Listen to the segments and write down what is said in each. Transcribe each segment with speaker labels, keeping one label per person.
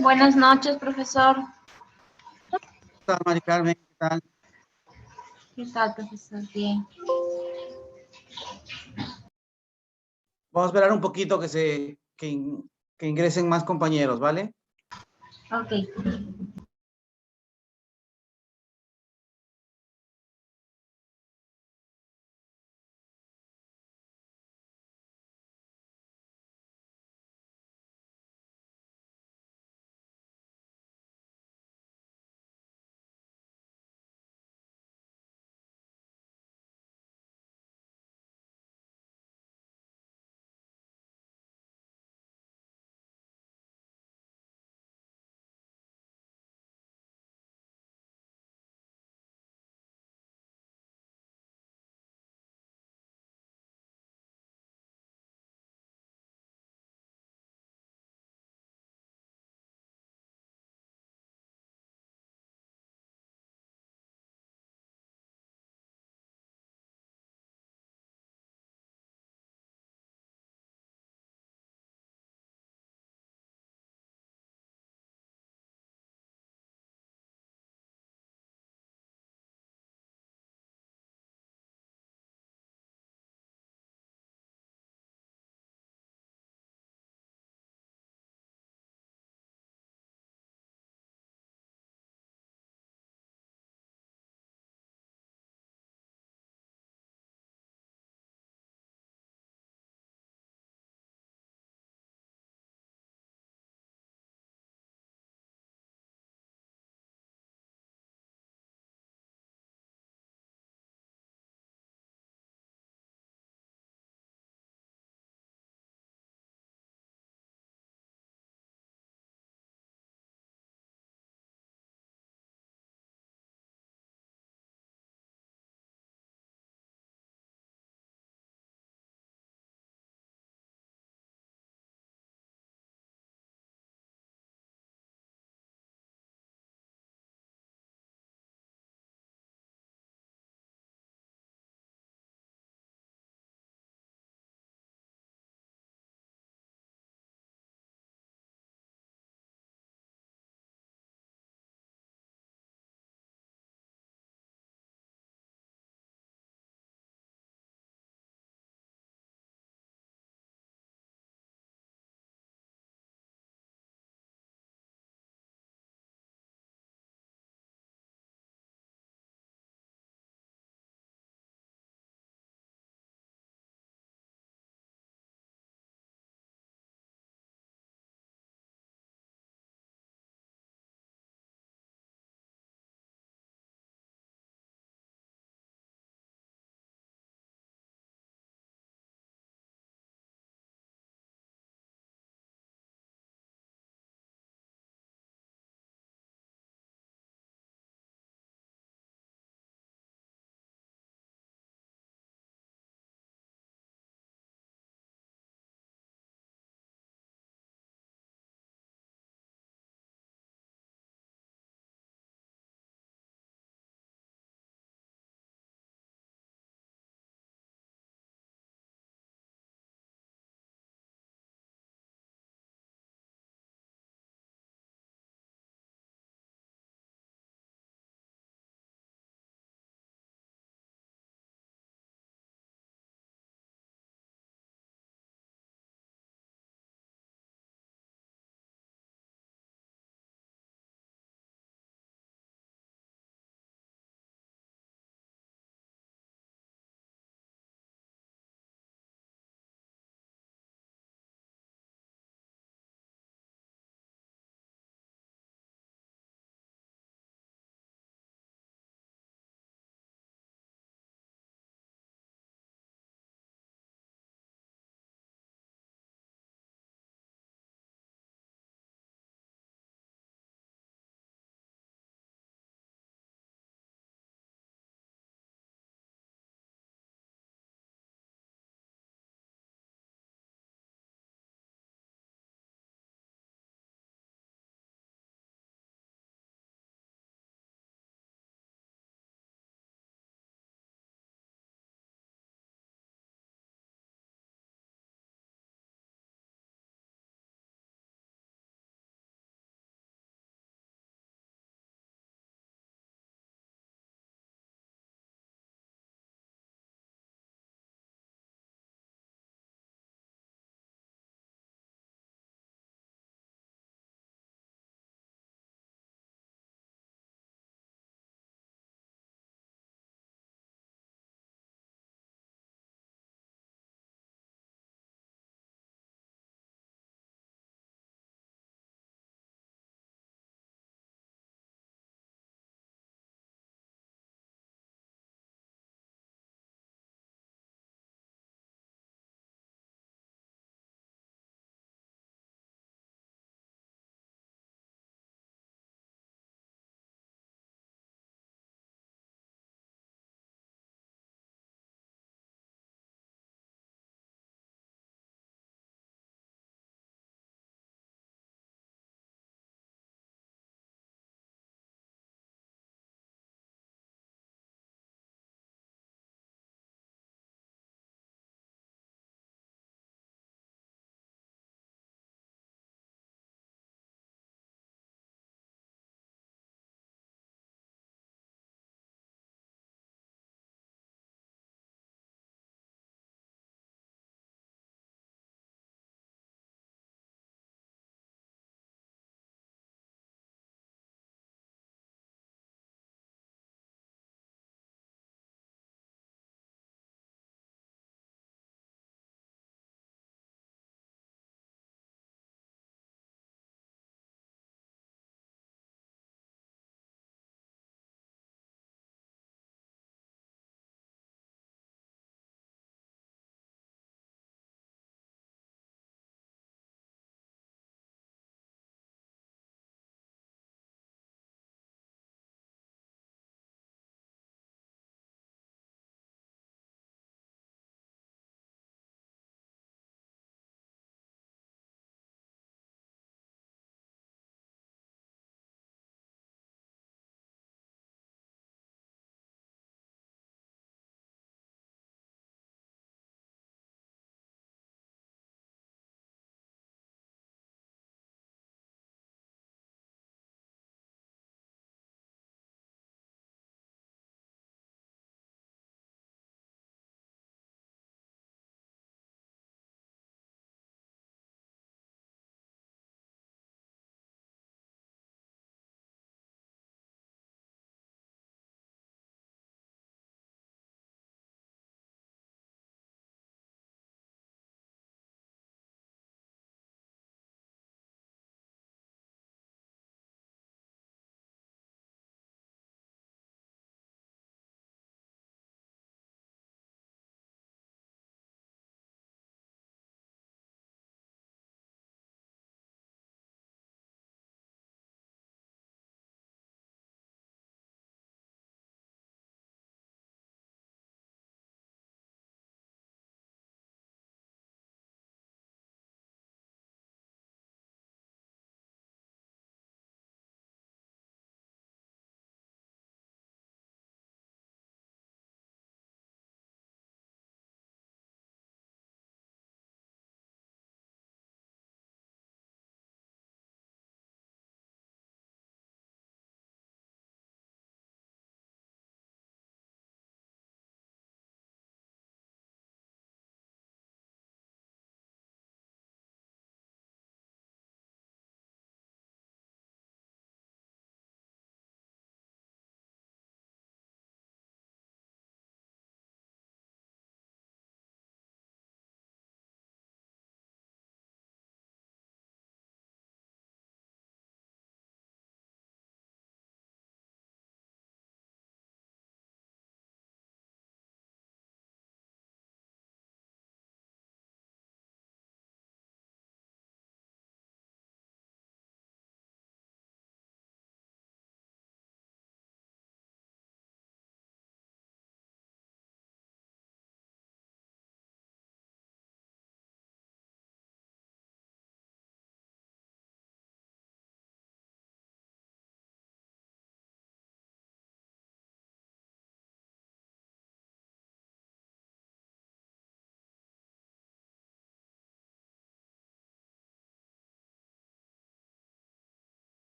Speaker 1: Buenas noches, profesor.
Speaker 2: Hola, Mari Carmen, ¿qué tal?
Speaker 1: ¿Qué tal, profesor? Bien.
Speaker 2: Vamos a esperar un poquito que ingresen más compañeros, ¿vale?
Speaker 1: Ok.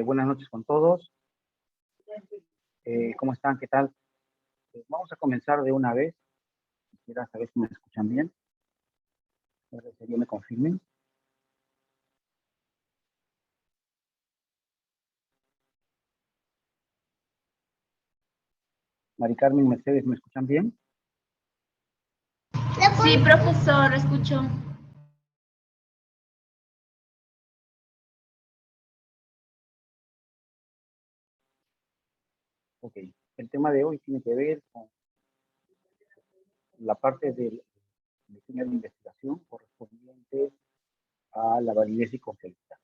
Speaker 3: Buenas noches con todos. ¿Cómo están? ¿Qué tal? Vamos a comenzar de una vez. Quisiera saber si me escuchan bien. Agradecería me confirmen. Mari Carmen, Mercedes, ¿me escuchan bien?
Speaker 1: Sí, profesor, escucho.
Speaker 3: Ok. El tema de hoy tiene que ver con la parte del diseño de investigación correspondiente a la validez y confiabilidad.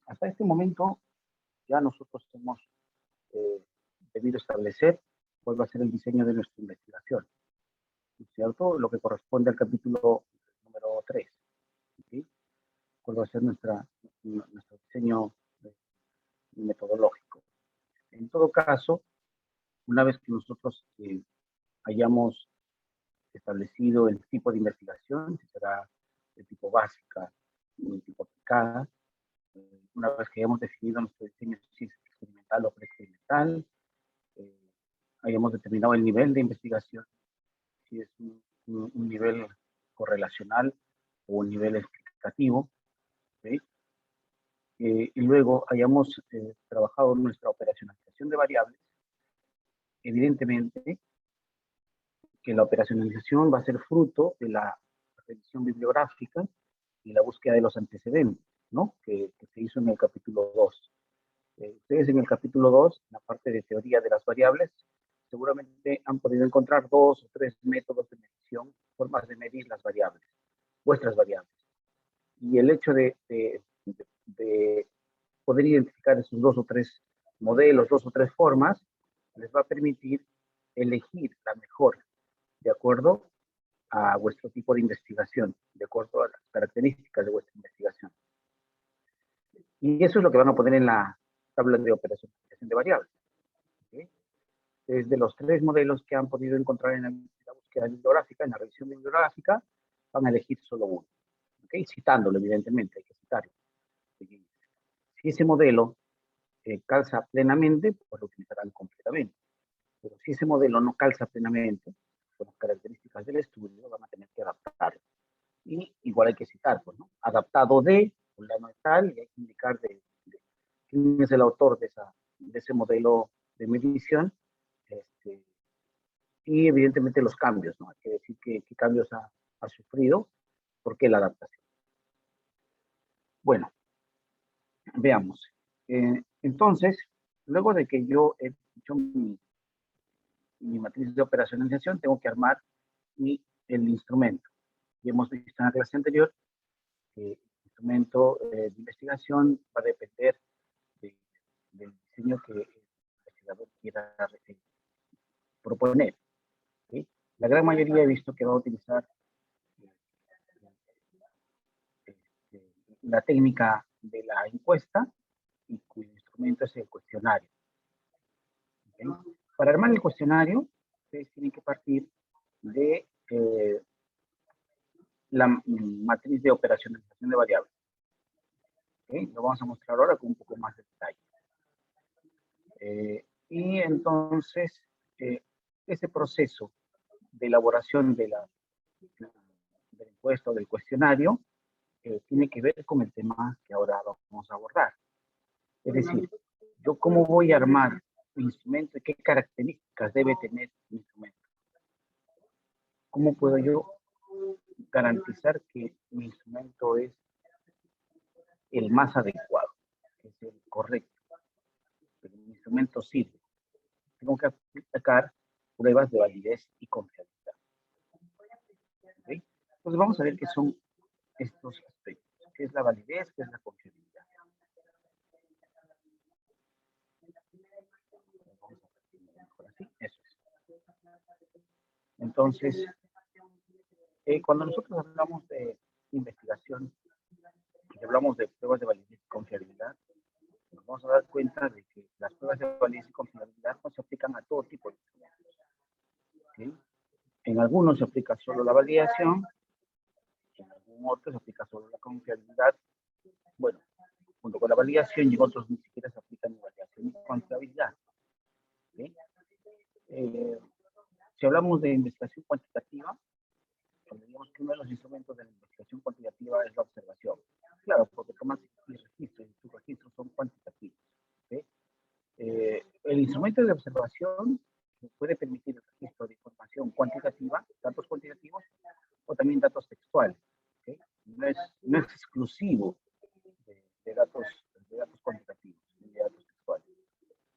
Speaker 3: Hasta este momento ya nosotros hemos debido establecer cuál va a ser el diseño de nuestra investigación, ¿cierto? Lo que corresponde al capítulo número 3, ¿sí? Cuál va a ser nuestro diseño metodológico. En todo caso, una vez que nosotros hayamos establecido el tipo de investigación, que será de tipo básica y de tipo aplicada, una vez que hayamos definido nuestro diseño, si es experimental o preexperimental, hayamos determinado el nivel de investigación, si es un nivel correlacional o un nivel explicativo, ¿sí? Y luego hayamos trabajado nuestra operacionalización de variables, evidentemente que la operacionalización va a ser fruto de la revisión bibliográfica y la búsqueda de los antecedentes, ¿no? Que se hizo en el capítulo 2. Ustedes en el capítulo 2, en la parte de teoría de las variables, seguramente han podido encontrar 2 o 3 métodos de medición, formas de medir las variables, vuestras variables. Y el hecho de poder identificar esos 2 o 3 modelos, 2 o 3 formas, les va a permitir elegir la mejor de acuerdo a vuestro tipo de investigación, de acuerdo a las características de vuestra investigación. Y eso es lo que van a poner en la tabla de operacionalización de variables. ¿Okay? Desde los 3 modelos que han podido encontrar en la búsqueda bibliográfica, en la revisión bibliográfica, van a elegir solo uno. ¿Okay? Citándolo, evidentemente, hay que citarlo. Si ese modelo calza plenamente, pues lo utilizarán completamente. Pero si ese modelo no calza plenamente con las características del estudio, van a tener que adaptarlo. Y igual hay que citar, pues, ¿no? Adaptado de fulano de tal, y hay que indicar quién es el autor de ese modelo de medición, y evidentemente los cambios, ¿no? Hay que decir qué cambios ha sufrido, por qué la adaptación. Bueno, veamos. Entonces, luego de que yo he hecho mi matriz de operacionalización, tengo que armar el instrumento. Y hemos visto en la clase anterior que el instrumento de investigación va a depender del diseño que el investigador quiera proponer. ¿Sí? La gran mayoría he visto que va a utilizar la técnica de la encuesta y cuyo instrumento es el cuestionario. ¿Okay? Para armar el cuestionario, ustedes tienen que partir de la matriz de operacionalización de variables. ¿Okay? Lo vamos a mostrar ahora con un poco más de detalle. Y entonces, ese proceso de elaboración de la encuesta o del cuestionario tiene que ver con el tema que ahora vamos a abordar. Es decir, yo cómo voy a armar mi instrumento y qué características debe tener mi instrumento. ¿Cómo puedo yo garantizar que mi instrumento es el más adecuado, que es el correcto, que mi instrumento sirve? Tengo que aplicar pruebas de validez y confiabilidad. ¿Okay? Entonces vamos a ver qué son estos aspectos. ¿Qué es la validez? ¿Qué es la confiabilidad? Vamos a ver mejor así. Eso es. Entonces, cuando nosotros hablamos de investigación y hablamos de pruebas de validez y confiabilidad, nos vamos a dar cuenta de que las pruebas de validez y confiabilidad no se aplican a todo tipo de instrumentos. ¿Sí? En algunos se aplica solo la validación, en algún otro se aplica solo la confiabilidad. Bueno, junto con la validación, y en otros ni siquiera se aplican ni validación ni confiabilidad. ¿Okay? Si hablamos de investigación cuantitativa, digamos que uno de los instrumentos de la investigación cuantitativa es la observación. Claro, porque tomas y registros, y tus registros son cuantitativos. ¿Okay? El instrumento de observación puede permitir el registro de información cuantitativa, datos cuantitativos, o también datos textuales. ¿Okay? No es exclusivo de datos cuantitativos, de datos textuales.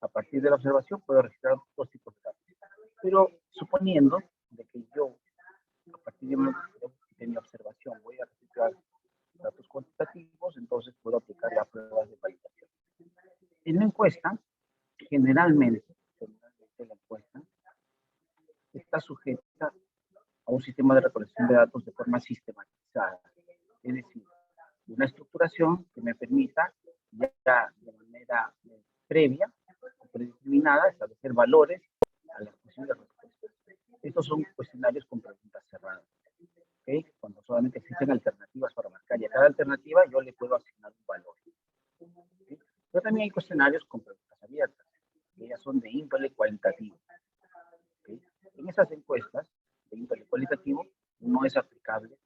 Speaker 3: A partir de la observación puedo registrar dos tipos de datos. Pero suponiendo de que yo, a partir de mi observación, voy a registrar datos cuantitativos, entonces puedo aplicar las pruebas de validación. En la encuesta, generalmente la encuesta está sujeta a un sistema de recolección de datos de forma sistematizada. Es decir, una estructuración que me permita ya de manera previa o predeterminada establecer valores a las posibles respuestas. Estos son cuestionarios con preguntas cerradas. ¿Okay? Cuando solamente existen alternativas para marcar, y a cada alternativa yo le puedo asignar un valor. ¿Okay? Pero también hay cuestionarios con preguntas abiertas, que ellas son de índole cualitativo. ¿Okay? En esas encuestas de índole cualitativo no es aplicable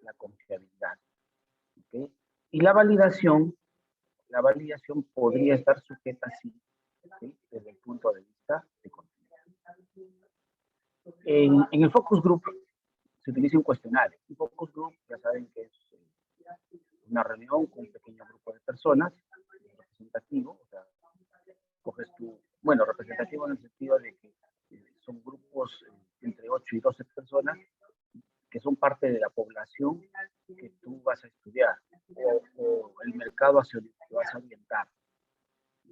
Speaker 3: la confiabilidad. ¿Okay? Y la validación podría estar sujeta, sí, ¿okay? Desde el punto de vista de confiabilidad. En el focus group se utiliza un cuestionario. Un focus group, ya saben que es una reunión con un pequeño grupo de personas, representativo, o sea, coges tu, bueno, representativo en el sentido de que son grupos entre 8 y 12 personas que son parte de la población que tú vas a estudiar, o el mercado hacia el que te vas a orientar.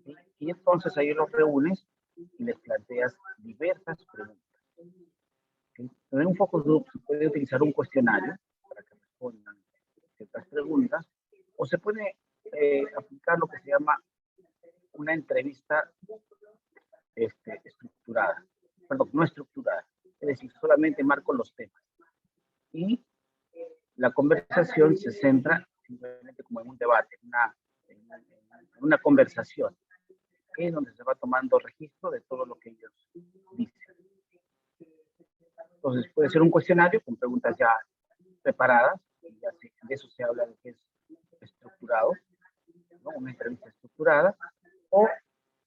Speaker 3: ¿Sí? Y entonces ahí los reúnes y les planteas diversas preguntas. ¿Sí? En un focus group se puede utilizar un cuestionario para que respondan ciertas preguntas, o se puede aplicar lo que se llama una entrevista estructurada, perdón, no estructurada, es decir, solamente marco los temas. Y la conversación se centra simplemente como en un debate, en una conversación, ¿okay? Donde se va tomando registro de todo lo que ellos dicen. Entonces puede ser un cuestionario con preguntas ya preparadas, y ya de eso se habla de que es estructurado, ¿no? Una entrevista estructurada, o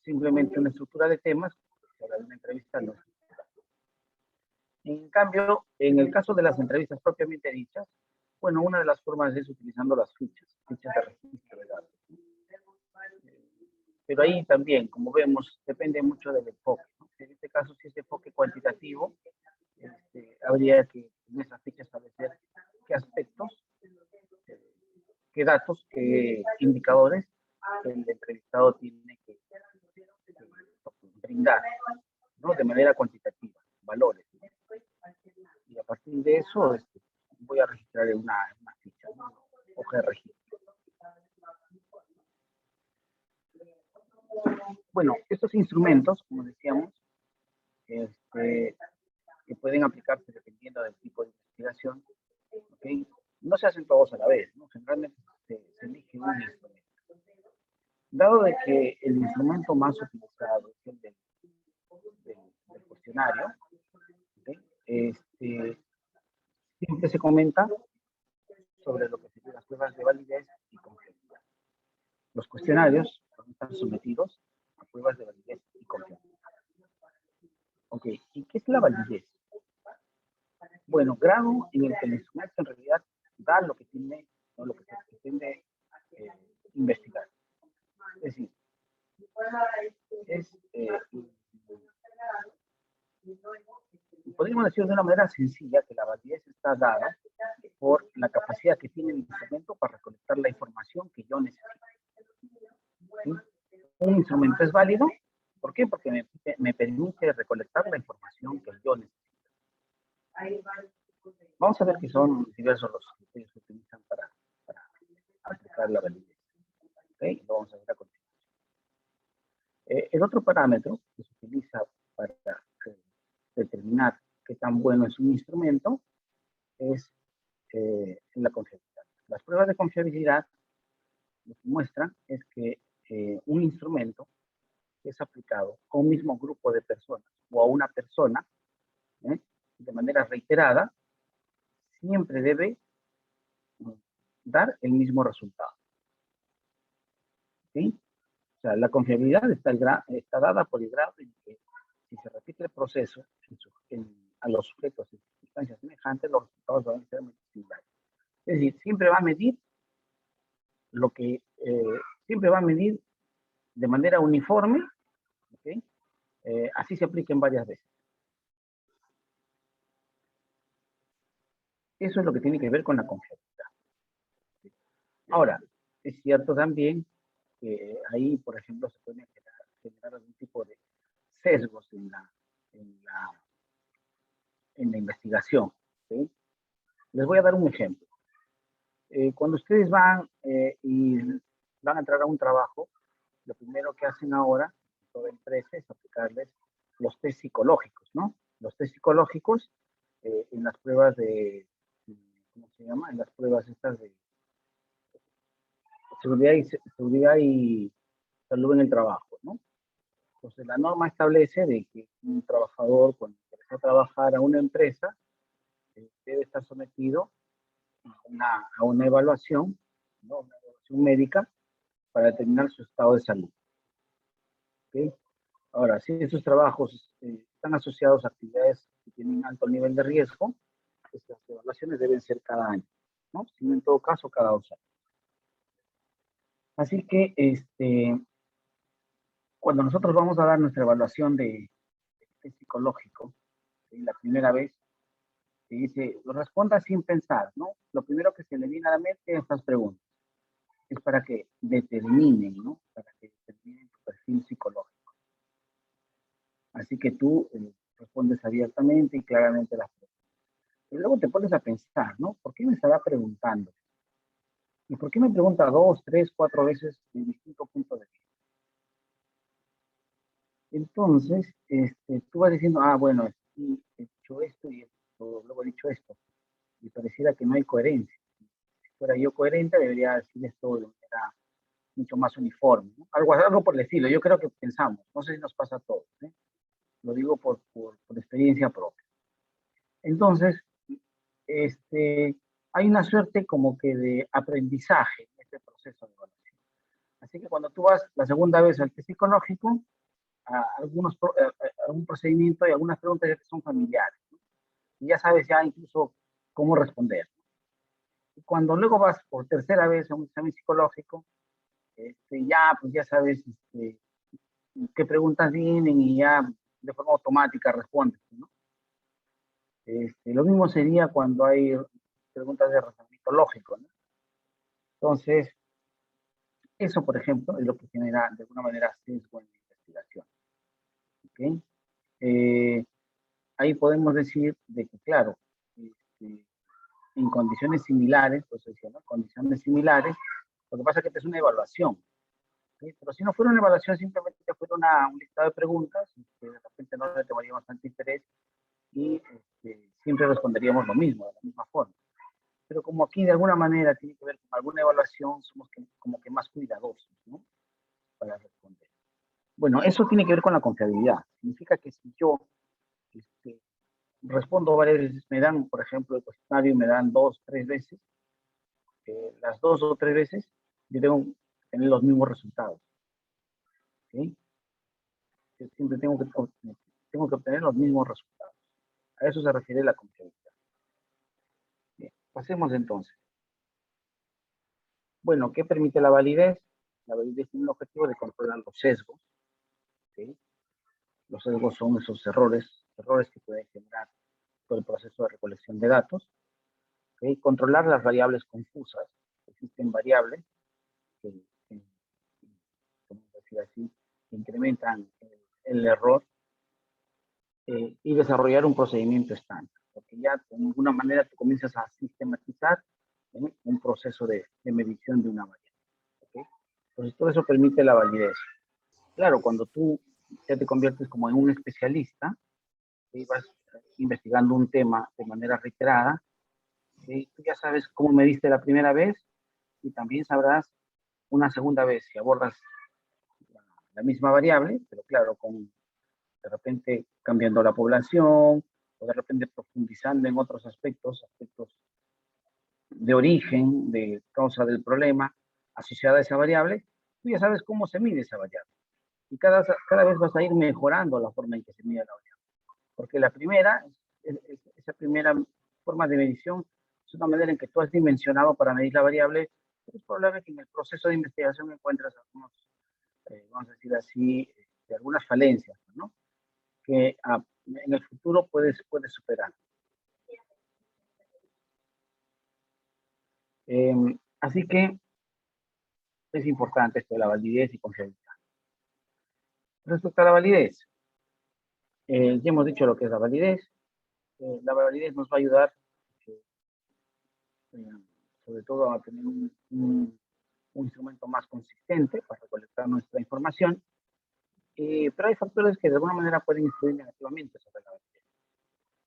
Speaker 3: simplemente una estructura de temas, se habla de una entrevista no estructurada. En cambio, en el caso de las entrevistas propiamente dichas, bueno, una de las formas es utilizando las fichas de registro de datos. Pero ahí también, como vemos, depende mucho del enfoque, ¿no? En este caso, si es de enfoque cuantitativo, habría que en esa ficha establecer qué aspectos, qué datos, qué indicadores el entrevistado tiene que brindar, ¿no? De manera cuantitativa, valores, ¿no? Y a partir de eso voy a registrar una ficha, ¿no? Hoja de registro. Bueno, estos instrumentos, como decíamos, que pueden aplicarse dependiendo del tipo de investigación, ¿okay? No se hacen todos a la vez, ¿no? Generalmente se elige un instrumento. Dado de que el instrumento más utilizado es el del cuestionario, ¿okay? Siempre se comenta sobre lo que serían las pruebas de validez y confiabilidad. Los cuestionarios están sometidos a pruebas de validez y confiabilidad. Ok, ¿y qué es la validez? Bueno, grado en el que el instrumento en realidad da lo que tiene, o lo que se pretende investigar. Es decir, podríamos decir de una manera sencilla que la validez está dada por la capacidad que tiene el instrumento para recolectar la información que yo necesito. ¿Sí? Un instrumento es válido, ¿por qué? Porque me permite recolectar la información que yo necesito. Vamos a ver que son diversos los criterios que utilizan para aplicar la validez. ¿Okay? Lo vamos a ver a continuación. El otro parámetro que se utiliza para determinar qué tan bueno es un instrumento es la confiabilidad. Las pruebas de confiabilidad lo que muestran es que un instrumento que es aplicado a un mismo grupo de personas o a una persona, de manera reiterada, siempre debe dar el mismo resultado. ¿Sí? O sea, la confiabilidad está dada por el grado en que si se repite el proceso a los sujetos en circunstancias semejantes, los resultados van a ser muy similares. Es decir, siempre va a medir siempre va a medir de manera uniforme, ¿okay? Así se apliquen varias veces. Eso es lo que tiene que ver con la confiabilidad. Ahora, es cierto también que ahí, por ejemplo, se pueden generar algún tipo de sesgos en la investigación. ¿Sí? Les voy a dar un ejemplo. Cuando ustedes van y van a entrar a un trabajo, lo primero que hacen ahora, en toda empresa, es aplicarles los test psicológicos, ¿no? Los test psicológicos en las pruebas ¿cómo se llama? En las pruebas estas de seguridad y salud en el trabajo, ¿no? Entonces, la norma establece de que un trabajador, cuando empieza a trabajar a una empresa, debe estar sometido a una evaluación, ¿no? Una evaluación médica para determinar su estado de salud. ¿Okay? Ahora, si esos trabajos están asociados a actividades que tienen alto nivel de riesgo, estas evaluaciones deben ser cada año, ¿no? Sino en todo caso cada 2 años. Así que cuando nosotros vamos a dar nuestra evaluación de psicológico, ¿sí? La primera vez, se dice, lo responda sin pensar, ¿no? Lo primero que se le viene a la mente es estas preguntas. Es para que determinen, ¿no? Para que determinen tu perfil psicológico. Así que tú respondes abiertamente y claramente las preguntas. Y luego te pones a pensar, ¿no? ¿Por qué me estará preguntando? ¿Y por qué me pregunta 2, 3, 4 veces en distintos puntos de vista? Entonces, tú vas diciendo, bueno, sí, he dicho esto y esto, luego he dicho esto. Y pareciera que no hay coherencia. Si fuera yo coherente, debería decir esto de manera mucho más uniforme, ¿no? Algo por el estilo. Yo creo que pensamos, no sé si nos pasa a todos, ¿eh? Lo digo por experiencia propia. Entonces, hay una suerte como que de aprendizaje en este proceso de evaluación. Así que cuando tú vas la segunda vez al test psicológico, algún procedimiento y algunas preguntas ya te son familiares, ¿no? Y ya sabes ya incluso cómo responder. Y cuando luego vas por tercera vez a un examen psicológico, pues ya sabes qué preguntas vienen y ya de forma automática respondes, ¿no? Lo mismo sería cuando hay preguntas de razonamiento lógico, ¿no? Entonces, eso, por ejemplo, es lo que genera de alguna manera sesgo en la investigación. ¿Okay? Ahí podemos decir de que, claro, en condiciones similares, pues decía, ¿no? Condiciones similares, lo que pasa es que esta es una evaluación. ¿Sí? Pero si no fuera una evaluación, simplemente fuera un listado de preguntas, de repente no le tomaríamos tanto interés y siempre responderíamos lo mismo, de la misma forma. Pero como aquí de alguna manera tiene que ver con alguna evaluación, somos como que más cuidadosos, ¿no? Para responder. Bueno, eso tiene que ver con la confiabilidad. Significa que si yo respondo varias veces, me dan, por ejemplo, el cuestionario me dan 2, 3 veces, las 2 o 3 veces yo tengo que tener los mismos resultados. ¿Okay? Yo siempre tengo que obtener los mismos resultados. A eso se refiere la confiabilidad. Bien, pasemos entonces. Bueno, ¿qué permite la validez? La validez tiene el objetivo de controlar los sesgos. ¿Okay? Los sesgos son esos errores que pueden generar todo el proceso de recolección de datos. ¿Okay? Controlar las variables confusas. Existen variables que decir así, que incrementan el error y desarrollar un procedimiento estándar. Porque ya de alguna manera tú comienzas a sistematizar un proceso de medición de una variable. ¿Okay? Entonces todo eso permite la validez. Claro, cuando tú ya te conviertes como en un especialista y vas investigando un tema de manera reiterada, tú ya sabes cómo mediste la primera vez y también sabrás una segunda vez si abordas la misma variable, pero claro, con de repente cambiando la población, o de repente profundizando en otros aspectos de origen, de causa del problema, asociada a esa variable, tú ya sabes cómo se mide esa variable. Y cada vez vas a ir mejorando la forma en que se mide la variable. Porque la primera, esa primera forma de medición, es una manera en que tú has dimensionado para medir la variable, pero es probable que en el proceso de investigación encuentres algunos, vamos a decir así, algunas falencias, ¿no? Que en el futuro puedes superar. Así que es importante esto de la validez y confiabilidad. Respecto a la validez, ya hemos dicho lo que es la validez. La validez nos va a ayudar, sobre todo, a tener un instrumento más consistente para recolectar nuestra información. Pero hay factores que de alguna manera pueden influir negativamente sobre la validez.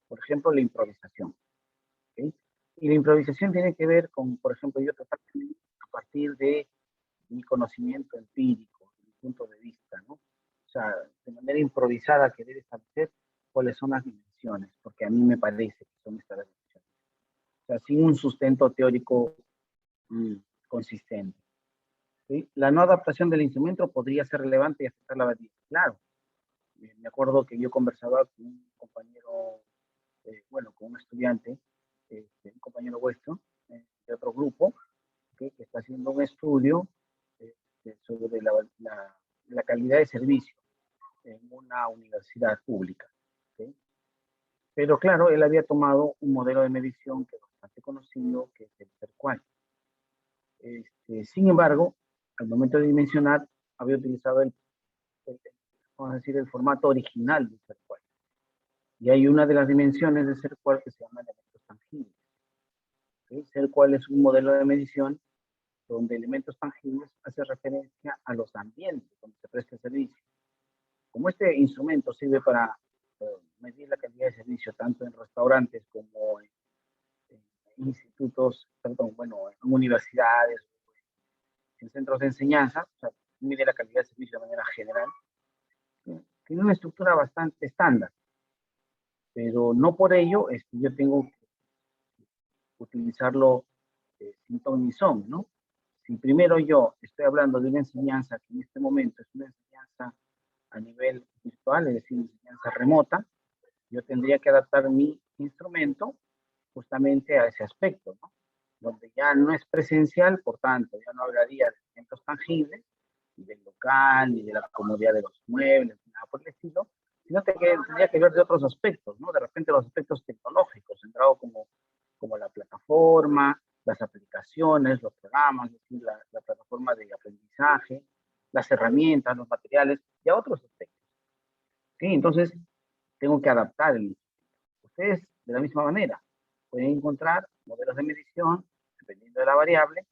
Speaker 3: Por ejemplo, la improvisación. ¿Okay? Y la improvisación tiene que ver con, por ejemplo, yo tratar a partir de mi conocimiento empírico, de mi punto de vista, ¿no? O sea, de manera improvisada querer establecer cuáles son las dimensiones, porque a mí me parece que son estas las dimensiones. O sea, sin un sustento teórico consistente. ¿Sí? La no adaptación del instrumento podría ser relevante y afectar la validez. Claro. Me acuerdo que yo conversaba con un compañero, bueno, con un estudiante, un compañero vuestro, de otro grupo, que está haciendo un estudio sobre la calidad de servicio en una universidad pública. ¿Sí? Pero claro, él había tomado un modelo de medición que es bastante conocido, que es el CERQUAL. Sin embargo, al momento de dimensionar, había utilizado vamos a decir, el formato original del CERQUAL. Y hay una de las dimensiones de CERQUAL que se llama elementos tangibles. ¿Sí? CERQUAL es un modelo de medición donde elementos tangibles hace referencia a los ambientes donde se presta el servicio. Como este instrumento sirve para medir la calidad de servicio tanto en restaurantes como en institutos, perdón, bueno, en universidades, en centros de enseñanza, o sea, mide la calidad de servicio de manera general, tiene una estructura bastante estándar, pero no por ello yo tengo que utilizarlo sin ton ni son, ¿no? Si primero yo estoy hablando de una enseñanza que en este momento es una enseñanza a nivel virtual, es decir, enseñanza remota, yo tendría que adaptar mi instrumento justamente a ese aspecto, ¿no? Donde ya no es presencial, por tanto, ya no hablaría de elementos tangibles, ni del local, ni de la comodidad de los muebles, ni nada por el estilo, sino que tendría que ver de otros aspectos, ¿no? De repente los aspectos tecnológicos, centrado como la plataforma, las aplicaciones, los programas, es decir, la plataforma de aprendizaje, las herramientas, los materiales, y a otros aspectos. ¿Sí? Entonces, tengo que adaptar el instrumento. Ustedes, de la misma manera, pueden encontrar modelos de medición, dependiendo de la variable,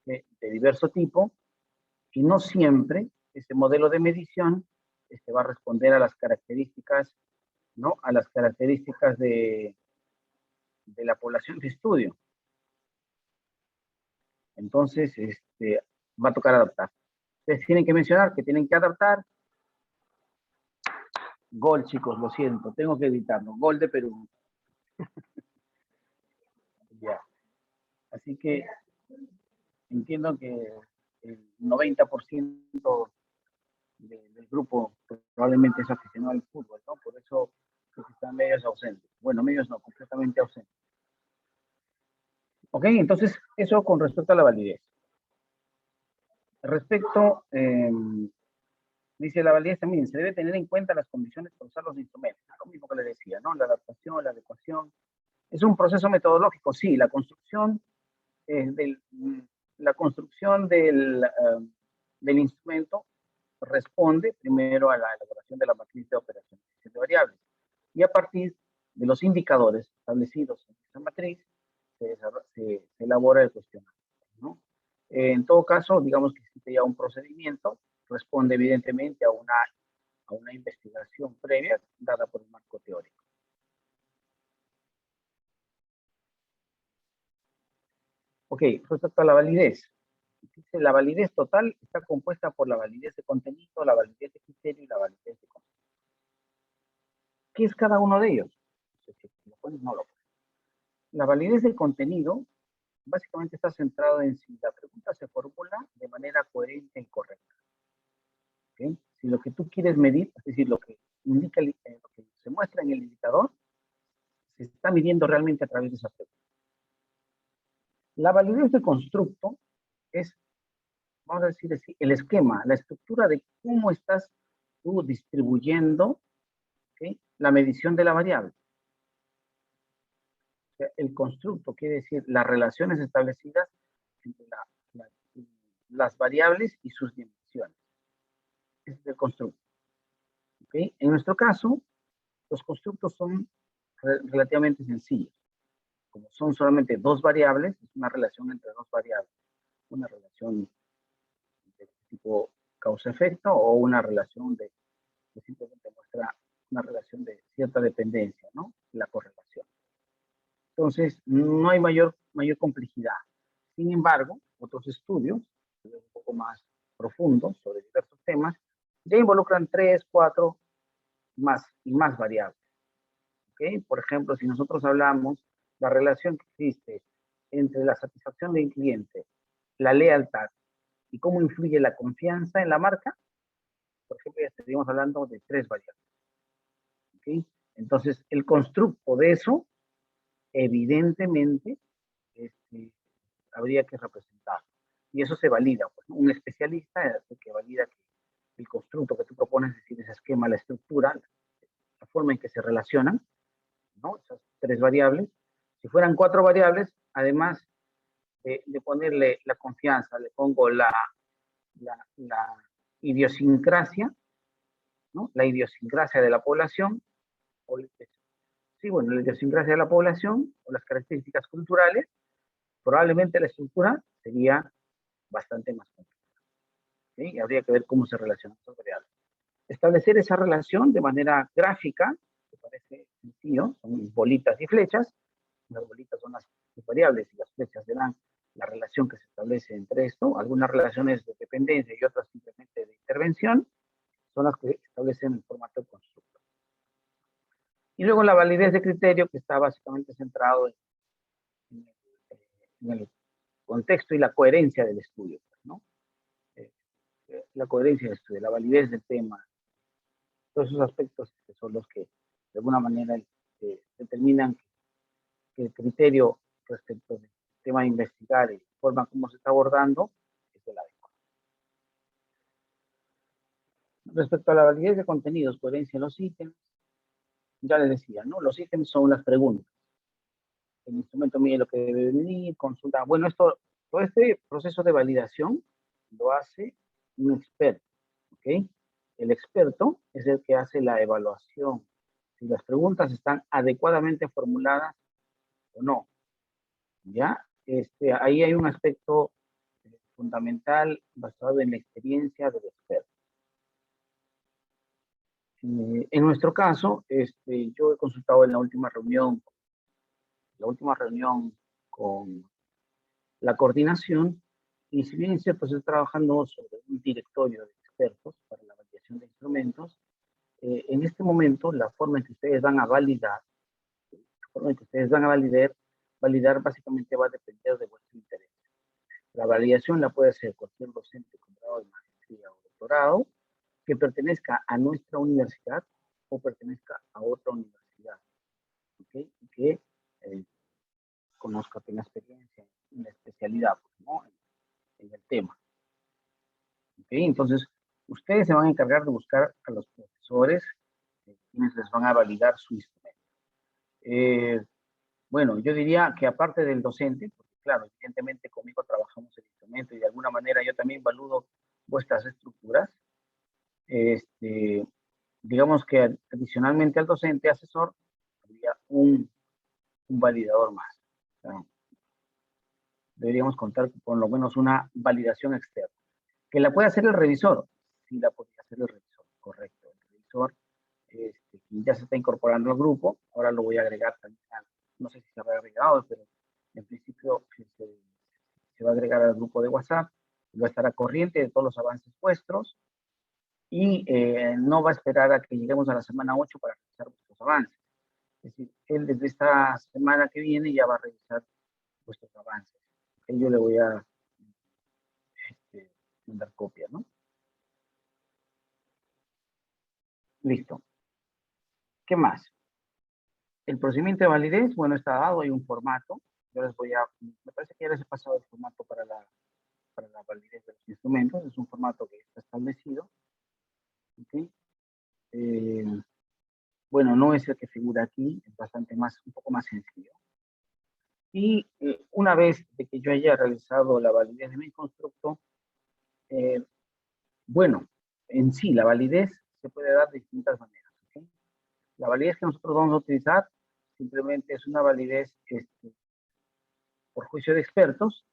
Speaker 3: de diverso tipo, y no siempre este modelo de medición va a responder a las características, ¿no? A las características de la población de estudio. Entonces, va a tocar adaptar. Ustedes tienen que mencionar que tienen que adaptar. Gol, chicos, lo siento, tengo que editarlo. Gol de Perú. Ya. Así que entiendo que el 90% del grupo probablemente es aficionado al fútbol, ¿no? Por eso están medios ausentes. Bueno, medios no, completamente ausentes. Ok, entonces eso con respecto a la validez. Respecto, dice la validez también, se debe tener en cuenta las condiciones para usar los instrumentos. Lo mismo que le decía, ¿no? La adaptación, la adecuación. Es un proceso metodológico, sí, la construcción del instrumento responde primero a la elaboración de la matriz de operaciones de variables. Y a partir de los indicadores establecidos en esa matriz, se elabora el cuestionario, ¿no? En todo caso, digamos que existe ya un procedimiento, responde evidentemente a una investigación previa dada por el marco teórico. Ok, respecto a la validez. Dice, la validez total está compuesta por la validez de contenido, la validez de criterio y la validez de concepto. ¿Qué es cada uno de ellos? Si lo pones, no lo pones. La validez de contenido básicamente está centrado en si la pregunta se formula de manera coherente y correcta. ¿Okay? Si lo que tú quieres medir, es decir, lo que indica, lo que se muestra en el indicador, se está midiendo realmente a través de esa pregunta. La validez de constructo es, vamos a decir así, el esquema, la estructura de cómo estás tú distribuyendo, ¿okay?, la medición de la variable. O sea, el constructo quiere decir las relaciones establecidas entre las variables y sus dimensiones. Ese es el constructo. ¿Okay? En nuestro caso, los constructos son relativamente sencillos. Como son solamente dos variables, es una relación entre dos variables. Una relación de tipo causa-efecto o una relación que simplemente muestra una relación de cierta dependencia, ¿no? La correlación. Entonces, no hay mayor complejidad. Sin embargo, otros estudios, un poco más profundos sobre diversos temas, ya involucran 3, 4 y más variables. ¿Okay? Por ejemplo, si nosotros hablamos la relación que existe entre la satisfacción del cliente, la lealtad y cómo influye la confianza en la marca, por ejemplo, ya estaríamos hablando de 3 variables. ¿Okay? Entonces, el constructo de eso, evidentemente, habría que representar. Y eso se valida. Pues, ¿no? Un especialista es el que valida que el constructo que tú propones, es decir, ese esquema, la estructura, la forma en que se relacionan, ¿no? Esas 3 variables. Si fueran 4 variables, además de ponerle la confianza, le pongo la idiosincrasia, ¿no? La idiosincrasia de la población, sí, bueno, la idiosincrasia de la población o las características culturales, probablemente la estructura sería bastante más compleja. ¿Sí? Y habría que ver cómo se relacionan esas variables. Establecer esa relación de manera gráfica, que parece sencillo, son bolitas y flechas. Las bolitas son las variables y las flechas dan la relación que se establece entre esto. Algunas relaciones de dependencia y otras simplemente de intervención son las que establecen el formato de constructo. Y luego la validez de criterio, que está básicamente centrado en el contexto y la coherencia del estudio, ¿no? La coherencia del estudio, la validez del tema, todos esos aspectos que son los que de alguna manera determinan que el criterio respecto del tema de investigar y la forma como se está abordando es el adecuado. Respecto a la validez de contenidos, coherencia en los ítems, ya les decía, ¿no? Los ítems son las preguntas. El instrumento mide lo que debe venir, consulta. Bueno, todo este proceso de validación lo hace un experto, ¿ok? El experto es el que hace la evaluación, si las preguntas están adecuadamente formuladas o no. ¿Ya? Ahí hay un aspecto fundamental basado en la experiencia del experto. En nuestro caso, yo he consultado en la última reunión con la coordinación, y si bien es cierto, estoy trabajando sobre un directorio de expertos para la validación de instrumentos, en este momento la forma en que ustedes van a validar, validar básicamente va a depender de vuestro interés. La validación la puede hacer cualquier docente con grado de maestría o doctorado que pertenezca a nuestra universidad o pertenezca a otra universidad, ¿okay? Y que conozca, tenga experiencia en la especialidad, pues, ¿no? En el tema. ¿Okay? Entonces, ustedes se van a encargar de buscar a los profesores quienes les van a validar su instrumento. Bueno, yo diría que aparte del docente, porque claro, evidentemente conmigo trabajamos el instrumento y de alguna manera yo también valido vuestras estructuras, digamos que adicionalmente al docente asesor, habría un validador más. O sea, deberíamos contar con por lo menos una validación externa. ¿Que la puede hacer el revisor? Sí, la podría hacer el revisor, correcto. El revisor ya se está incorporando al grupo, ahora lo voy a agregar también, no sé si se habrá agregado, pero en principio se va a agregar al grupo de WhatsApp va a estar a corriente de todos los avances vuestros y no va a esperar a que lleguemos a la semana 8 para revisar vuestros avances. Es decir, él desde esta semana que viene ya va a revisar vuestros avances. Yo le voy a mandar copia, ¿no? Listo. ¿Qué más? El procedimiento de validez, bueno, está dado, hay un formato. Yo les voy a, me parece que ya les he pasado el formato para la validez de los instrumentos. Es un formato que está establecido. ¿Okay? Bueno, no es el que figura aquí, es bastante más, un poco más sencillo. Y una vez de que yo haya realizado la validez de mi constructo, bueno, en sí, la validez se puede dar de distintas maneras. ¿Okay? La validez que nosotros vamos a utilizar simplemente es una validez por juicio de expertos,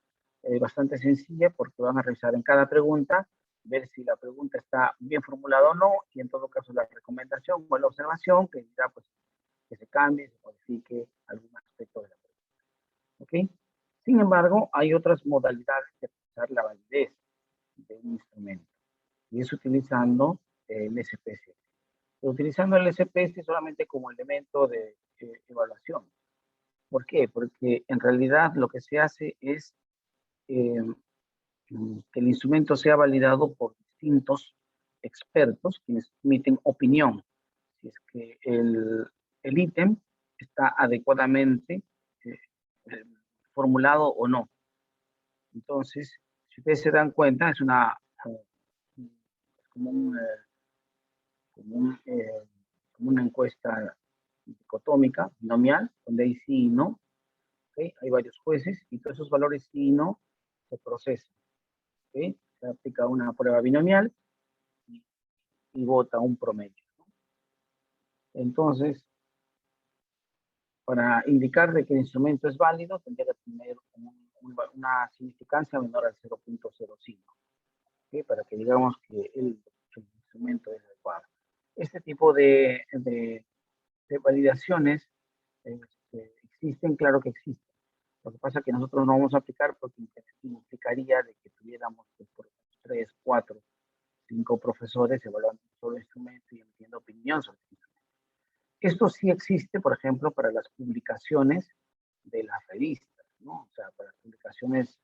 Speaker 3: bastante sencilla porque van a revisar en cada pregunta, ver si la pregunta está bien formulada o no, y en todo caso la recomendación o la observación que dirá pues que se cambie, se modifique algún aspecto de la pregunta. ¿Ok? Sin embargo, hay otras modalidades de revisar la validez de un instrumento, y es utilizando el SPSS. Utilizando el SPSS solamente como elemento de evaluación. ¿Por qué? Porque en realidad lo que se hace es que el instrumento sea validado por distintos expertos quienes emiten opinión. Si es que el ítem está adecuadamente formulado o no. Entonces, si ustedes se dan cuenta, es como una encuesta dicotómica, binomial, donde hay sí y no. ¿Okay? Hay varios jueces y todos esos valores sí y no se procesan. ¿Okay? Se aplica una prueba binomial y vota un promedio, ¿no? Entonces, para indicar de que el instrumento es válido, tendría que tener una significancia menor al 0.05, ¿okay? Para que digamos que el instrumento es adecuado. Este tipo de validaciones existen, claro que existen. Lo que pasa es que nosotros no vamos a aplicar porque implicaría de que tuviéramos pues, por 3, 4, 5 profesores evaluando un solo instrumento y emitiendo opinión sobre el instrumento. Esto sí existe, por ejemplo, para las publicaciones de las revistas, ¿no? O sea, para las publicaciones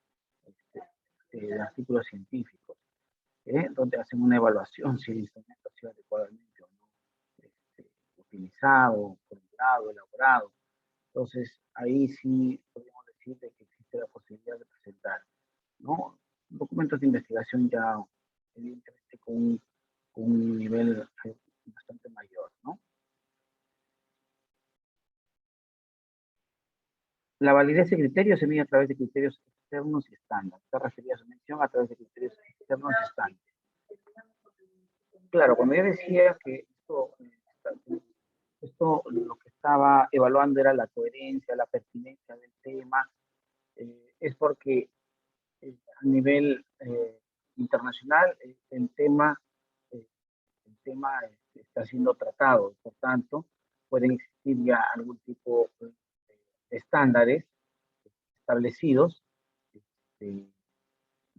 Speaker 3: de artículos científicos, donde hacen una evaluación si el instrumento ha sido adecuadamente o no utilizado, formulado, elaborado. Entonces, ahí sí podemos decir de que existe la posibilidad de presentar, ¿no? Documentos de investigación ya, evidentemente, con un nivel bastante mayor, ¿no? La validez de criterios se mide a través de criterios externos y estándar. Está referida a su mención a través de criterios externos y estándar. Claro, cuando yo decía que esto lo que estaba evaluando era la coherencia, la pertinencia del tema, es porque a nivel internacional el tema está siendo tratado, por tanto, pueden existir ya algún tipo de estándares establecidos que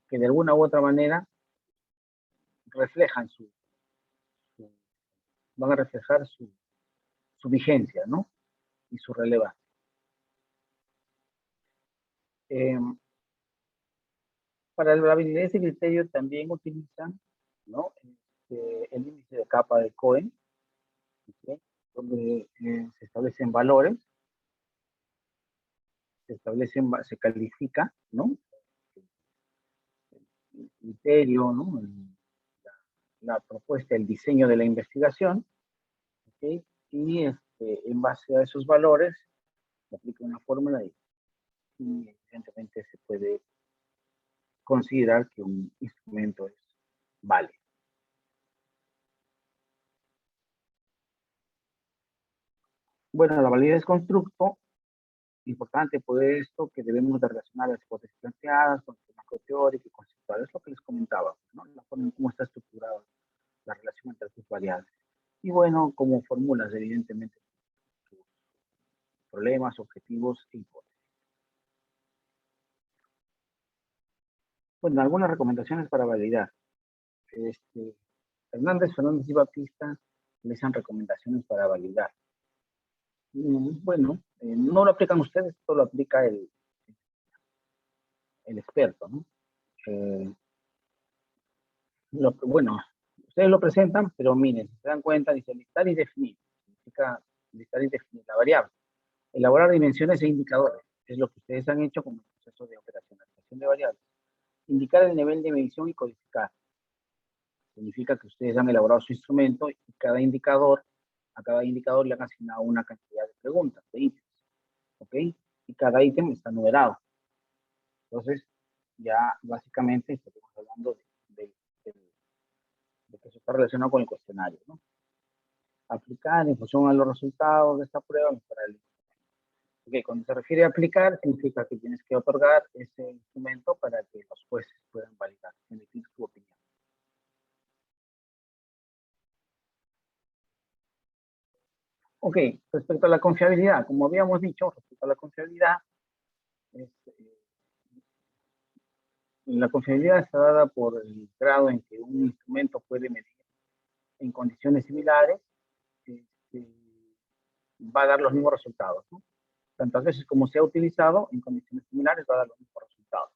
Speaker 3: de alguna u otra manera reflejan van a reflejar su vigencia, ¿no? Y su relevancia. Para la validez de criterio también utilizan, ¿no? El índice de capa de Cohen, ¿okay? Donde se establecen valores, se califica, ¿no? El criterio, ¿no? La propuesta, el diseño de la investigación, ¿okay? Y en base a esos valores se aplica una fórmula y evidentemente se puede considerar que un instrumento es válido. Bueno, la validez constructo, importante por esto que debemos de relacionar las hipótesis planteadas con el marco teórico y conceptual. Es lo que les comentaba, ¿no? La forma en cómo está estructurada la relación entre sus variables. Y bueno, cómo formulas, evidentemente, sus problemas, objetivos e hipótesis. Bueno, algunas recomendaciones para validar. Fernández y Baptista les dan recomendaciones para validar. Bueno, no lo aplican ustedes, esto lo aplica el experto, ¿no? Bueno, ustedes lo presentan, pero miren, si se dan cuenta, dice listar y definir. Significa listar y definir la variable. Elaborar dimensiones e indicadores, que es lo que ustedes han hecho con el proceso de operacionalización de variables. Indicar el nivel de medición y codificar. Significa que ustedes han elaborado su instrumento y a cada indicador le han asignado una cantidad de preguntas, de ítems. ¿Ok? Y cada ítem está numerado. Entonces, ya básicamente estamos hablando de que eso está relacionado con el cuestionario, ¿no? Aplicar en función a los resultados de esta prueba, mejorar el instrumento. Okay, cuando se refiere a aplicar, significa que tienes que otorgar ese instrumento para que los jueces puedan validar, emitir su opinión. Ok, respecto a la confiabilidad, como habíamos dicho, respecto a la confiabilidad, la confiabilidad está dada por el grado en que un instrumento puede medir en condiciones similares, va a dar los mismos resultados, ¿no? Tantas veces como se ha utilizado, en condiciones similares va a dar los mismos resultados.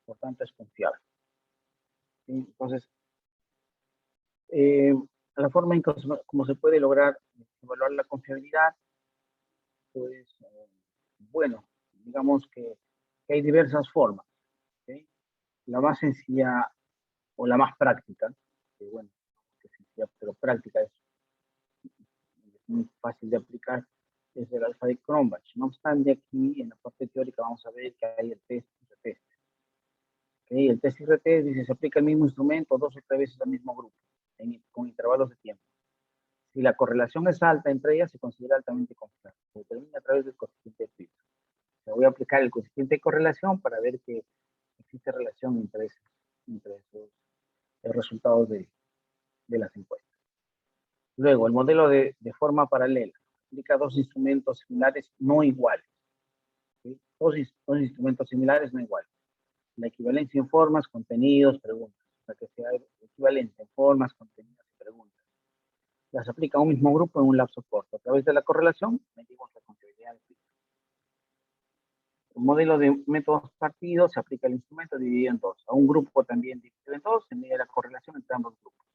Speaker 3: Por tanto, es confiable. ¿Sí? Entonces, la forma en cómo se puede lograr evaluar la confiabilidad, pues, bueno, digamos que hay diversas formas. ¿Sí? La más sencilla o la más práctica, que bueno, que sencilla, pero práctica es muy fácil de aplicar, es el alfa de Cronbach. No obstante, aquí en la parte teórica vamos a ver que hay el test y retest. ¿Okay? El test y retest dice se aplica el mismo instrumento 2 o 3 veces al mismo grupo, con intervalos de tiempo. Si la correlación es alta entre ellas, se considera altamente confiable. Se determina a través del coeficiente de Pearson. O sea, voy a aplicar el coeficiente de correlación para ver que existe relación entre esos resultados de las encuestas. Luego, el modelo de forma paralela. Aplica dos instrumentos similares no iguales. ¿Sí? Dos instrumentos similares no iguales. La equivalencia en formas, contenidos, preguntas. O sea, que sea equivalente en formas, contenidos y preguntas. Las aplica a un mismo grupo en un lapso corto. A través de la correlación, medimos la confiabilidad de Pearson. Un modelo de métodos partidos, se aplica el instrumento dividido en dos. A un grupo también dividido en dos, se mide la correlación entre ambos grupos.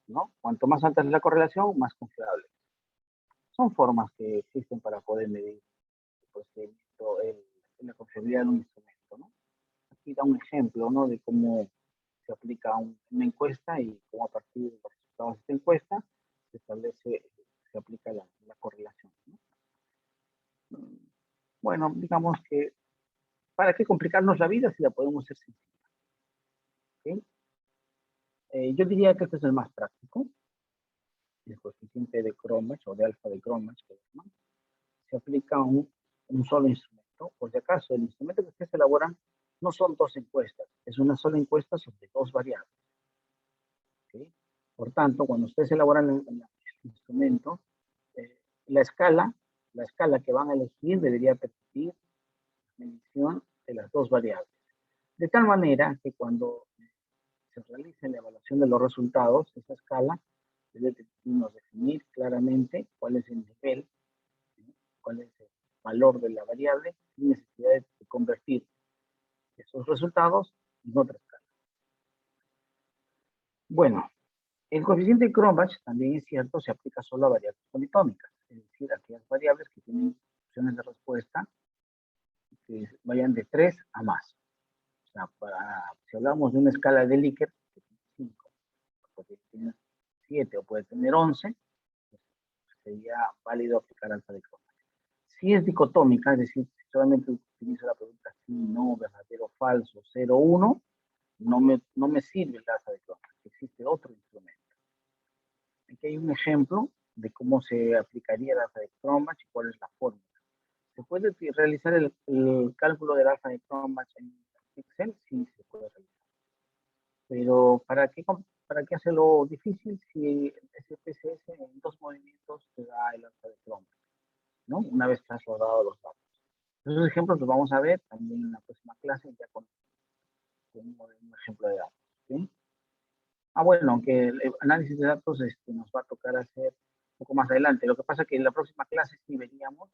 Speaker 3: ¿No? Cuanto más alta es la correlación, más confiable. Son formas que existen para poder medir pues, la confiabilidad de un instrumento, ¿no? Aquí da un ejemplo, ¿no? De cómo se aplica una encuesta y cómo a partir de los resultados de esta encuesta se aplica la correlación, ¿no? Bueno, digamos que ¿para qué complicarnos la vida si la podemos hacer sencilla? ¿Okay? Yo diría que este es el más práctico, el coeficiente de Cronbach o de alfa de Cronbach, ¿no? Se aplica un solo instrumento. Por si acaso, el instrumento que ustedes elaboran no son dos encuestas, es una sola encuesta sobre dos variables. ¿Okay? Por tanto, cuando ustedes elaboran el instrumento, la escala que van a elegir debería permitir la medición de las dos variables. De tal manera que cuando se realice la evaluación de los resultados, esa escala debe definir claramente cuál es el nivel, cuál es el valor de la variable, sin necesidad de convertir esos resultados en otra escala. Bueno, el coeficiente de Cronbach también es cierto, se aplica solo a variables politómicas, es decir, aquellas variables que tienen opciones de respuesta que vayan de 3 a más. O sea, si hablamos de una escala de Likert, que tiene 5, puede tener 7 o puede tener 11, pues sería válido aplicar alfa de Cronbach. Si es dicotómica, es decir, si solamente utilizo la pregunta sí, no, verdadero, falso, 0, 1, no me sirve el alfa de Cronbach, existe otro instrumento. Aquí hay un ejemplo de cómo se aplicaría el alfa de Cronbach y cuál es la fórmula. ¿Se puede realizar el cálculo del alfa de Cronbach en Excel? Sí, se puede realizar. Pero ¿para qué hacerlo difícil si el SPSS en 2 movimientos te da el alfa de Cronbach, ¿no? Una vez trasladado los datos. Esos ejemplos los vamos a ver también en la próxima clase, ya con un ejemplo de datos. ¿Sí? Bueno, aunque el análisis de datos nos va a tocar hacer un poco más adelante. Lo que pasa es que en la próxima clase sí veríamos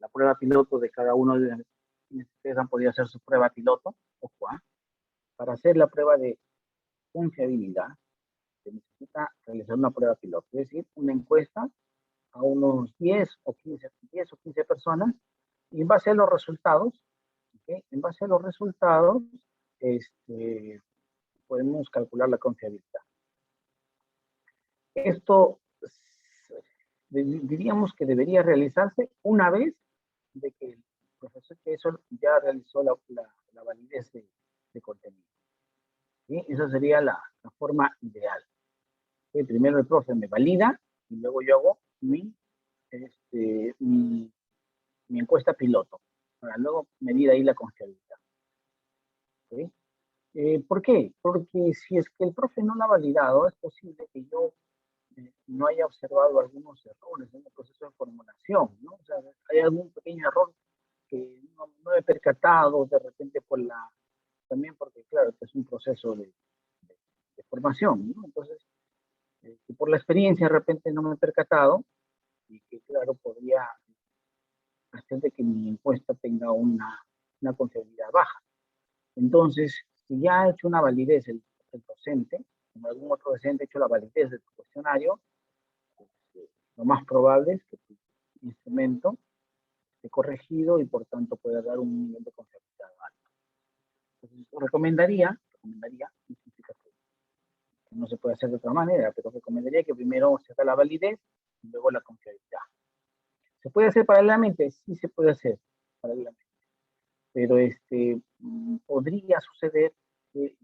Speaker 3: la prueba piloto de cada uno de ustedes han podido hacer su prueba piloto. Ojo, para hacer la prueba de confiabilidad se necesita realizar una prueba piloto, es decir, una encuesta a unos 10 o 15 personas, y en base a los resultados, ¿okay? En base a los resultados, podemos calcular la confiabilidad. Esto diríamos que debería realizarse una vez de que el profesor Kesor ya realizó la validez de contenido. ¿Sí? Esa sería la forma ideal. ¿Sí? Primero el profe me valida y luego yo hago mi encuesta piloto, para luego medir ahí la confiabilidad. ¿Sí? ¿Por qué? Porque si es que el profe no la ha validado, es posible que yo no haya observado algunos errores en el proceso de formulación, ¿no? O sea, hay algún pequeño error que no he percatado de repente también porque, claro, es un proceso de formación, ¿no? Entonces, por la experiencia de repente no me he percatado y que, claro, podría hacer de que mi encuesta tenga una confiabilidad baja. Entonces, si ya ha hecho una validez el docente, como algún otro docente ha hecho la validez del cuestionario, lo más probable es que tu instrumento esté corregido y por tanto pueda dar un nivel de confiabilidad alto. Entonces, recomendaría, no se puede hacer de otra manera, pero recomendaría que primero se haga la validez y luego la confiabilidad. ¿Se puede hacer paralelamente? Sí se puede hacer paralelamente. Pero podría suceder que,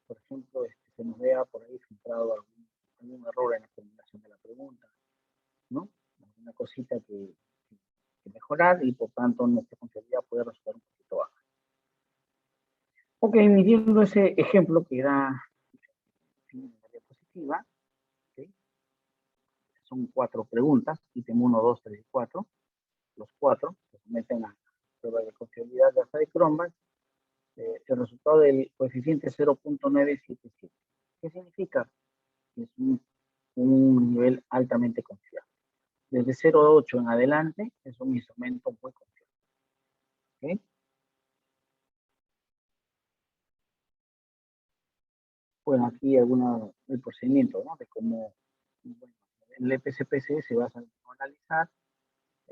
Speaker 3: por ejemplo, se nos vea por ahí filtrado algún error en la formulación de la pregunta, ¿no? Una cosita que mejorar y por tanto nuestra confiabilidad puede resultar un poquito baja. Ok, midiendo ese ejemplo que da en la diapositiva, ¿okay? Son 4 preguntas, ítem 1, 2, 3 y 4. Los 4 se someten a la prueba de confiabilidad de Alpha de Cronbach. El resultado del coeficiente 0.977. ¿Qué significa? Es un nivel altamente confiable. Desde 0.8 en adelante es un instrumento muy confiable. ¿Okay? Bueno, aquí el procedimiento, ¿no? De cómo, bueno, el EPCPC se basa en analizar,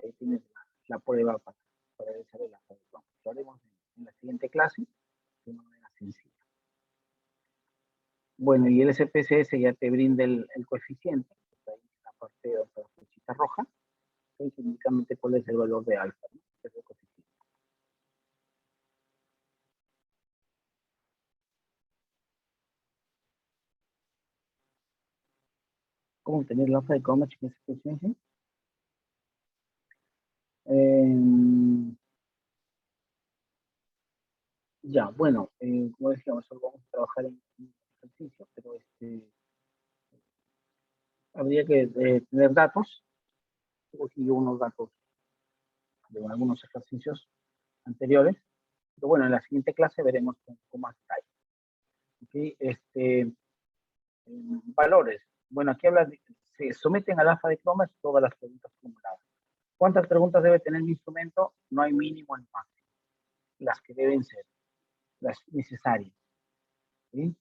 Speaker 3: ahí tienes la prueba para realizar el Alpha de Cronbach. Lo haremos en la siguiente clase de una manera sencilla. Bueno, y el SPSS ya te brinda el coeficiente, está ahí en la parte de la flechita roja, que indica cuál es el valor de alfa, ¿no? Es el coeficiente. ¿Cómo obtener la alfa de Cronbach en SPSS? Ya, bueno, como decíamos, solo vamos a trabajar en ejercicio, pero habría que tener datos. Cogí unos datos de algunos ejercicios anteriores, pero bueno, en la siguiente clase veremos con más detalle. ¿Okay? Valores. Bueno, aquí habla se someten al alfa de Cronbach todas las preguntas formuladas. ¿Cuántas preguntas debe tener mi instrumento? No hay mínimo ni máximo. Las que deben ser, las necesarias. ¿Sí?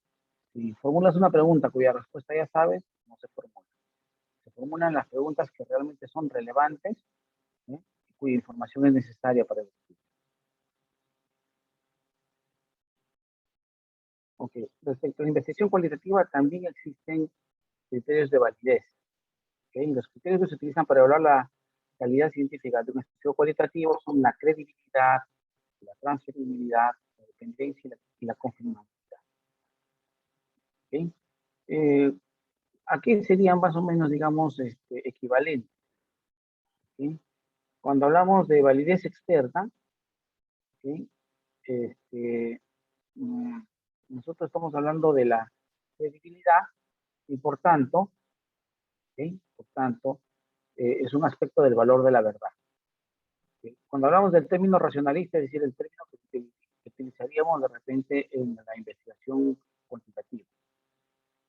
Speaker 3: Si formulas una pregunta cuya respuesta ya sabes, no se formula. Se formulan las preguntas que realmente son relevantes, ¿sí? Y cuya información es necesaria para el estudio. Ok, respecto a la investigación cualitativa, también existen criterios de validez. ¿Okay? Los criterios que se utilizan para evaluar la calidad científica de un estudio cualitativo son la credibilidad, la transferibilidad, la dependencia y la confirmabilidad. ¿Okay? Aquí serían más o menos, digamos, equivalentes. ¿Okay? Cuando hablamos de validez experta, ¿okay? Nosotros estamos hablando de la credibilidad y por tanto, ¿okay? Es un aspecto del valor de la verdad. ¿Okay? Cuando hablamos del término racionalista, es decir, el término que que utilizaríamos de repente en la investigación cuantitativa.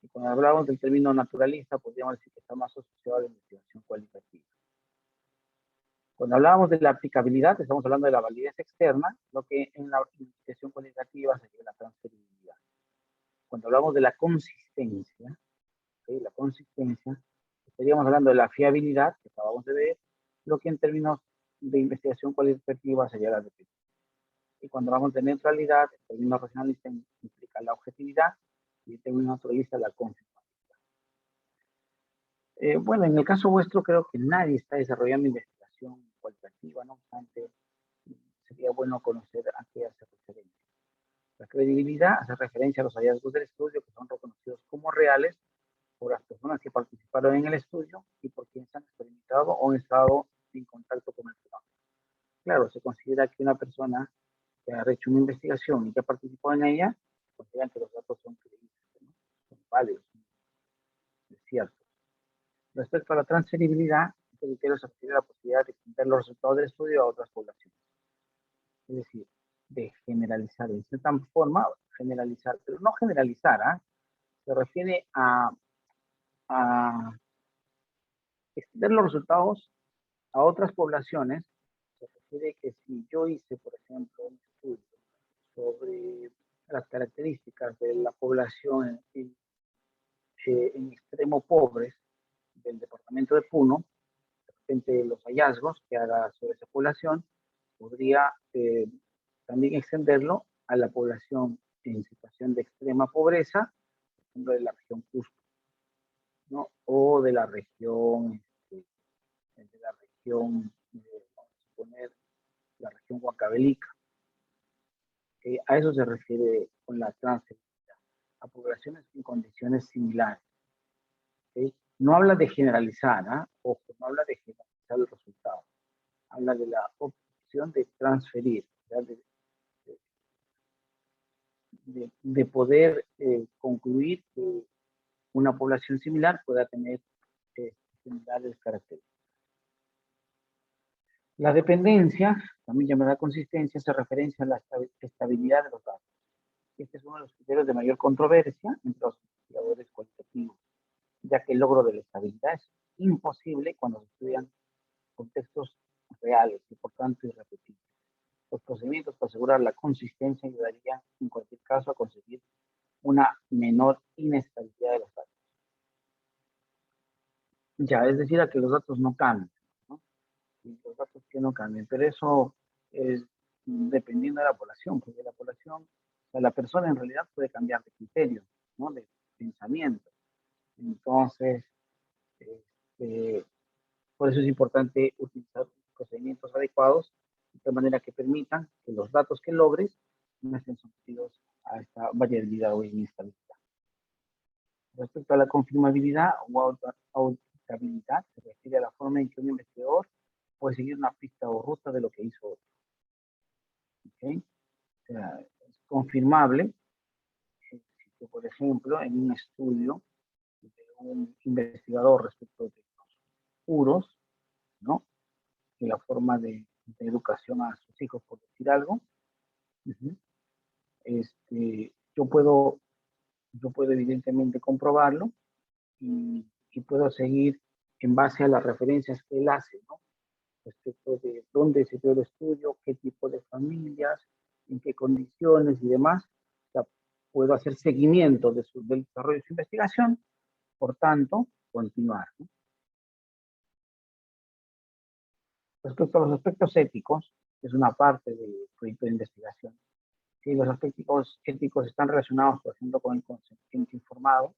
Speaker 3: Y cuando hablamos del término naturalista, podríamos decir que está más asociado a la investigación cualitativa. Cuando hablábamos de la aplicabilidad, estamos hablando de la validez externa, lo que en la investigación cualitativa sería la transferibilidad. Cuando hablamos de la consistencia, ¿okay? La consistencia, estaríamos hablando de la fiabilidad, que acabamos de ver, lo que en términos de investigación cualitativa sería la repetición. Y cuando hablamos de neutralidad, en términos racionalistas implica la objetividad y en términos naturalistas la confirmabilidad. Bueno, en el caso vuestro creo que nadie está desarrollando investigación cualitativa, no obstante, sería bueno conocer a qué hace referencia. La credibilidad hace referencia a los hallazgos del estudio que son reconocidos como reales por las personas que participaron en el estudio y por quienes han experimentado o han estado en contacto con el fenómeno. Claro, se considera que una persona que ha hecho una investigación y que ha participado en ella, consideran que los datos son creíbles, ¿no? Son válidos, es cierto. Respecto a la transferibilidad, este criterio se refiere a la posibilidad de extender los resultados del estudio a otras poblaciones. Es decir, de generalizar, de cierta forma, generalizar, pero no generalizar, ¿eh? Se refiere a extender los resultados a otras poblaciones. Se refiere que si yo hice, por ejemplo, un estudio sobre las características de la población en extremo pobres del departamento de Puno, de repente los hallazgos que haga sobre esa población, podría también extenderlo a la población en situación de extrema pobreza, por ejemplo, de la región Cusco, ¿no? O de la región, vamos a suponer, la región Huancavelica. A eso se refiere con la transferibilidad, a poblaciones en condiciones similares. ¿Okay? No habla de generalizar, ojo, no habla de generalizar el resultado, habla de la opción de transferir, de poder concluir que una población similar pueda tener similares características. La dependencia, también llamada consistencia, se referencia a la estabilidad de los datos. Este es uno de los criterios de mayor controversia entre los investigadores cualitativos, ya que el logro de la estabilidad es imposible cuando se estudian contextos reales y por tanto irrepetibles. Los procedimientos para asegurar la consistencia ayudarían en cualquier caso a conseguir una menor inestabilidad de los datos. Ya, es decir, a que los datos no cambien, ¿no? Y los datos que no cambien, pero eso es dependiendo de la población, porque la población, o sea, la persona en realidad puede cambiar de criterio, ¿no? De pensamiento. Entonces, por eso es importante utilizar procedimientos adecuados de manera que permitan que los datos que logres no estén sometidos a esta variabilidad o inestabilidad. Respecto a la confirmabilidad o auditabilidad, se refiere a la forma en que un investigador puede seguir una pista o ruta de lo que hizo otro. ¿Okay? O sea, es confirmable si, por ejemplo, en un estudio de un investigador respecto de los puros, ¿no? Y la forma de educación a sus hijos, por decir algo, yo puedo evidentemente comprobarlo y puedo seguir en base a las referencias que él hace, ¿no? Respecto de dónde se dio el estudio, qué tipo de familias, en qué condiciones y demás. O sea, puedo hacer seguimiento del desarrollo de su investigación, por tanto, continuar, ¿no? Respecto a los aspectos éticos, que es una parte del proyecto de investigación, si los aspectos éticos están relacionados, por ejemplo, con el consentimiento informado,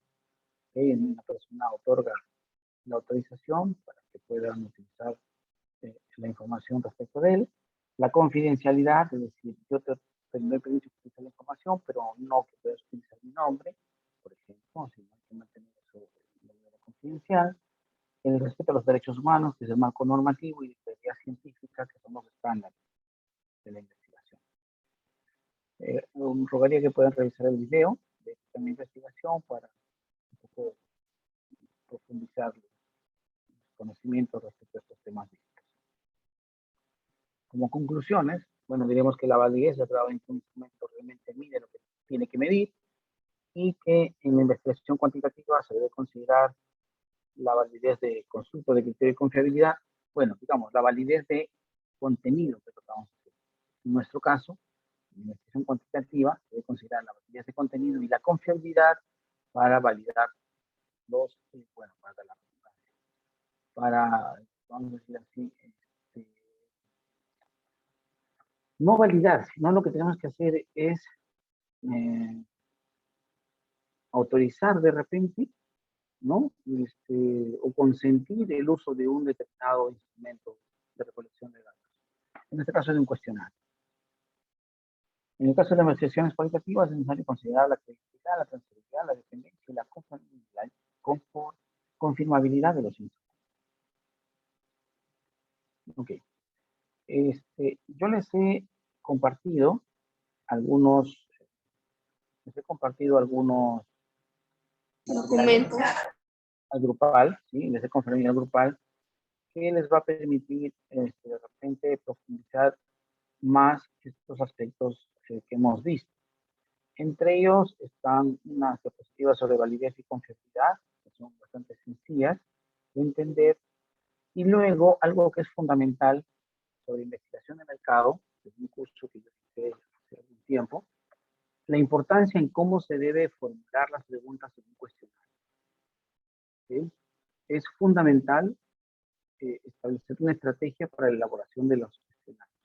Speaker 3: una persona otorga la autorización para que puedan utilizar la información respecto de él, la confidencialidad, es decir, yo te doy permiso de utilizar la información, pero no que puedas utilizar mi nombre, por ejemplo, si no hay que mantener eso de manera confidencial, el respeto a los derechos humanos, que es el marco normativo, y la integridad científica, que son los estándares de la investigación. Rogaría que puedan revisar el video de esta investigación para un poco profundizar los conocimientos respecto a estos temas. Como conclusiones, bueno, diremos que la validez de trabajo en un instrumento realmente mide lo que tiene que medir y que en la investigación cuantitativa se debe considerar la validez de consulta de criterio de confiabilidad, bueno, digamos, la validez de contenido que tratamos de hacer. En nuestro caso, en la investigación cuantitativa se debe considerar la validez de contenido y la confiabilidad para validar los, bueno, vamos a decir así, no validar, sino lo que tenemos que hacer es autorizar de repente, ¿no? O consentir el uso de un determinado instrumento de recolección de datos. En este caso es un cuestionario. En el caso de las investigaciones cualitativas es necesario considerar la credibilidad, la transferencialidad, la dependencia y la confirmabilidad de los instrumentos. Ok. Yo les he compartido algunos
Speaker 1: Documentos.
Speaker 3: al grupal, ¿sí? Les he confirmado al grupal que les va a permitir de repente profundizar más estos aspectos que hemos visto. Entre ellos están unas diapositivas sobre validez y confiabilidad, que son bastante sencillas de entender, y luego algo que es fundamental sobre investigación de mercado, que es un curso que yo hice hace algún tiempo, la importancia en cómo se debe formular las preguntas en un cuestionario. ¿Sí? Es fundamental establecer una estrategia para la elaboración de los cuestionarios.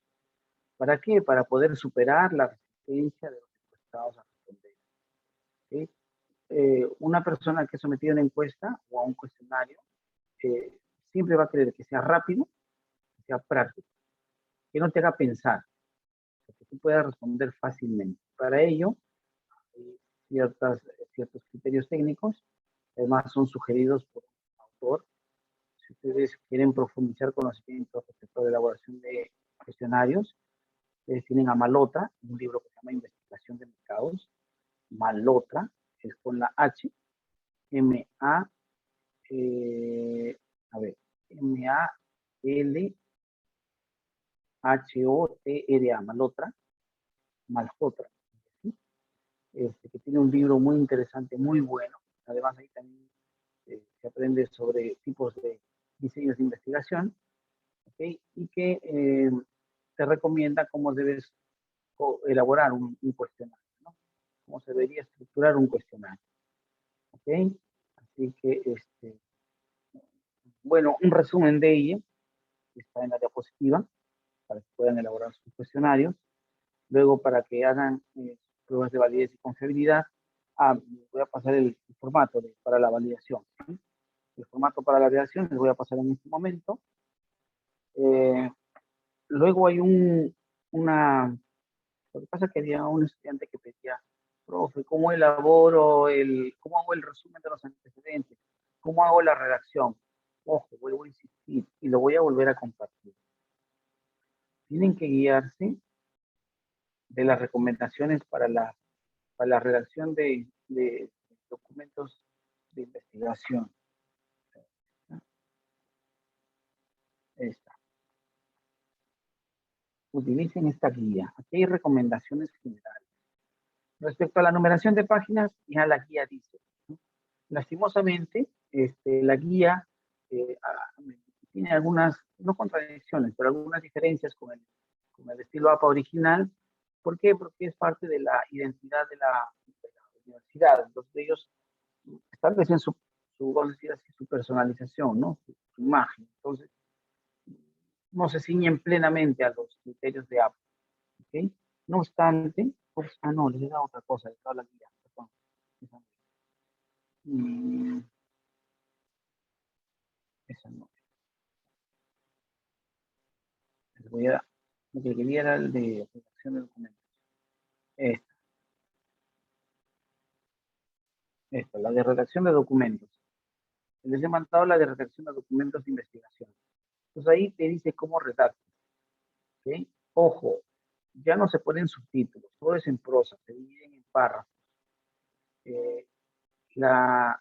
Speaker 3: ¿Para qué? Para poder superar la resistencia de los encuestados a responder. ¿Sí? Una persona que es sometida a una encuesta o a un cuestionario siempre va a querer que sea rápido, que sea práctico, que no te haga pensar, que tú puedas responder fácilmente. Para ello, hay ciertos criterios técnicos, además son sugeridos por un autor. Si ustedes quieren profundizar conocimientos respecto a la elaboración de cuestionarios, ustedes tienen a Malhotra, un libro que se llama Investigación de Mercados. Malhotra, es con la H, M-A, M-A-L-H-O-T-R-A, Malhotra, Malhotra, ¿sí? Que tiene un libro muy interesante, muy bueno. Además, ahí también se aprende sobre tipos de diseños de investigación, ¿okay? Y que te recomienda cómo debes elaborar un cuestionario, ¿no? Cómo se debería estructurar un cuestionario. ¿Ok? Así que, bueno, un resumen de ella está en la diapositiva para que puedan elaborar sus cuestionarios. Luego, para que hagan pruebas de validez y confiabilidad, voy a pasar el formato para la validación, ¿sí? El formato para la validación les voy a pasar en este momento. Luego hay lo que pasa es que había un estudiante que pedía, profe, ¿cómo hago el resumen de los antecedentes? ¿Cómo hago la redacción? Ojo, vuelvo a insistir y lo voy a volver a compartir. Tienen que guiarse de las recomendaciones para la redacción de documentos de investigación. Esta. Utilicen esta guía. Aquí hay recomendaciones generales. Respecto a la numeración de páginas, ya la guía dice, ¿no? Lastimosamente, la guía tiene algunas, no contradicciones, pero algunas diferencias con el estilo APA original. ¿Por qué? Porque es parte de la identidad de la universidad. Entonces ellos establecen vamos a decir así, su personalización, ¿no? Su imagen. Entonces, no se ciñen plenamente a los criterios de APA. ¿Ok? No obstante, pues, no, les he dado otra cosa, les he dado la guía, perdón. Esa no. Les voy a, lo que quería era el de redacción de documentos. Esta, la de redacción de documentos. Les he mandado la de redacción de documentos de investigación. Entonces ahí te dice cómo redactas. ¿Okay? Ojo, ya no se ponen subtítulos, todo es en prosa, se dividen en párrafos. Las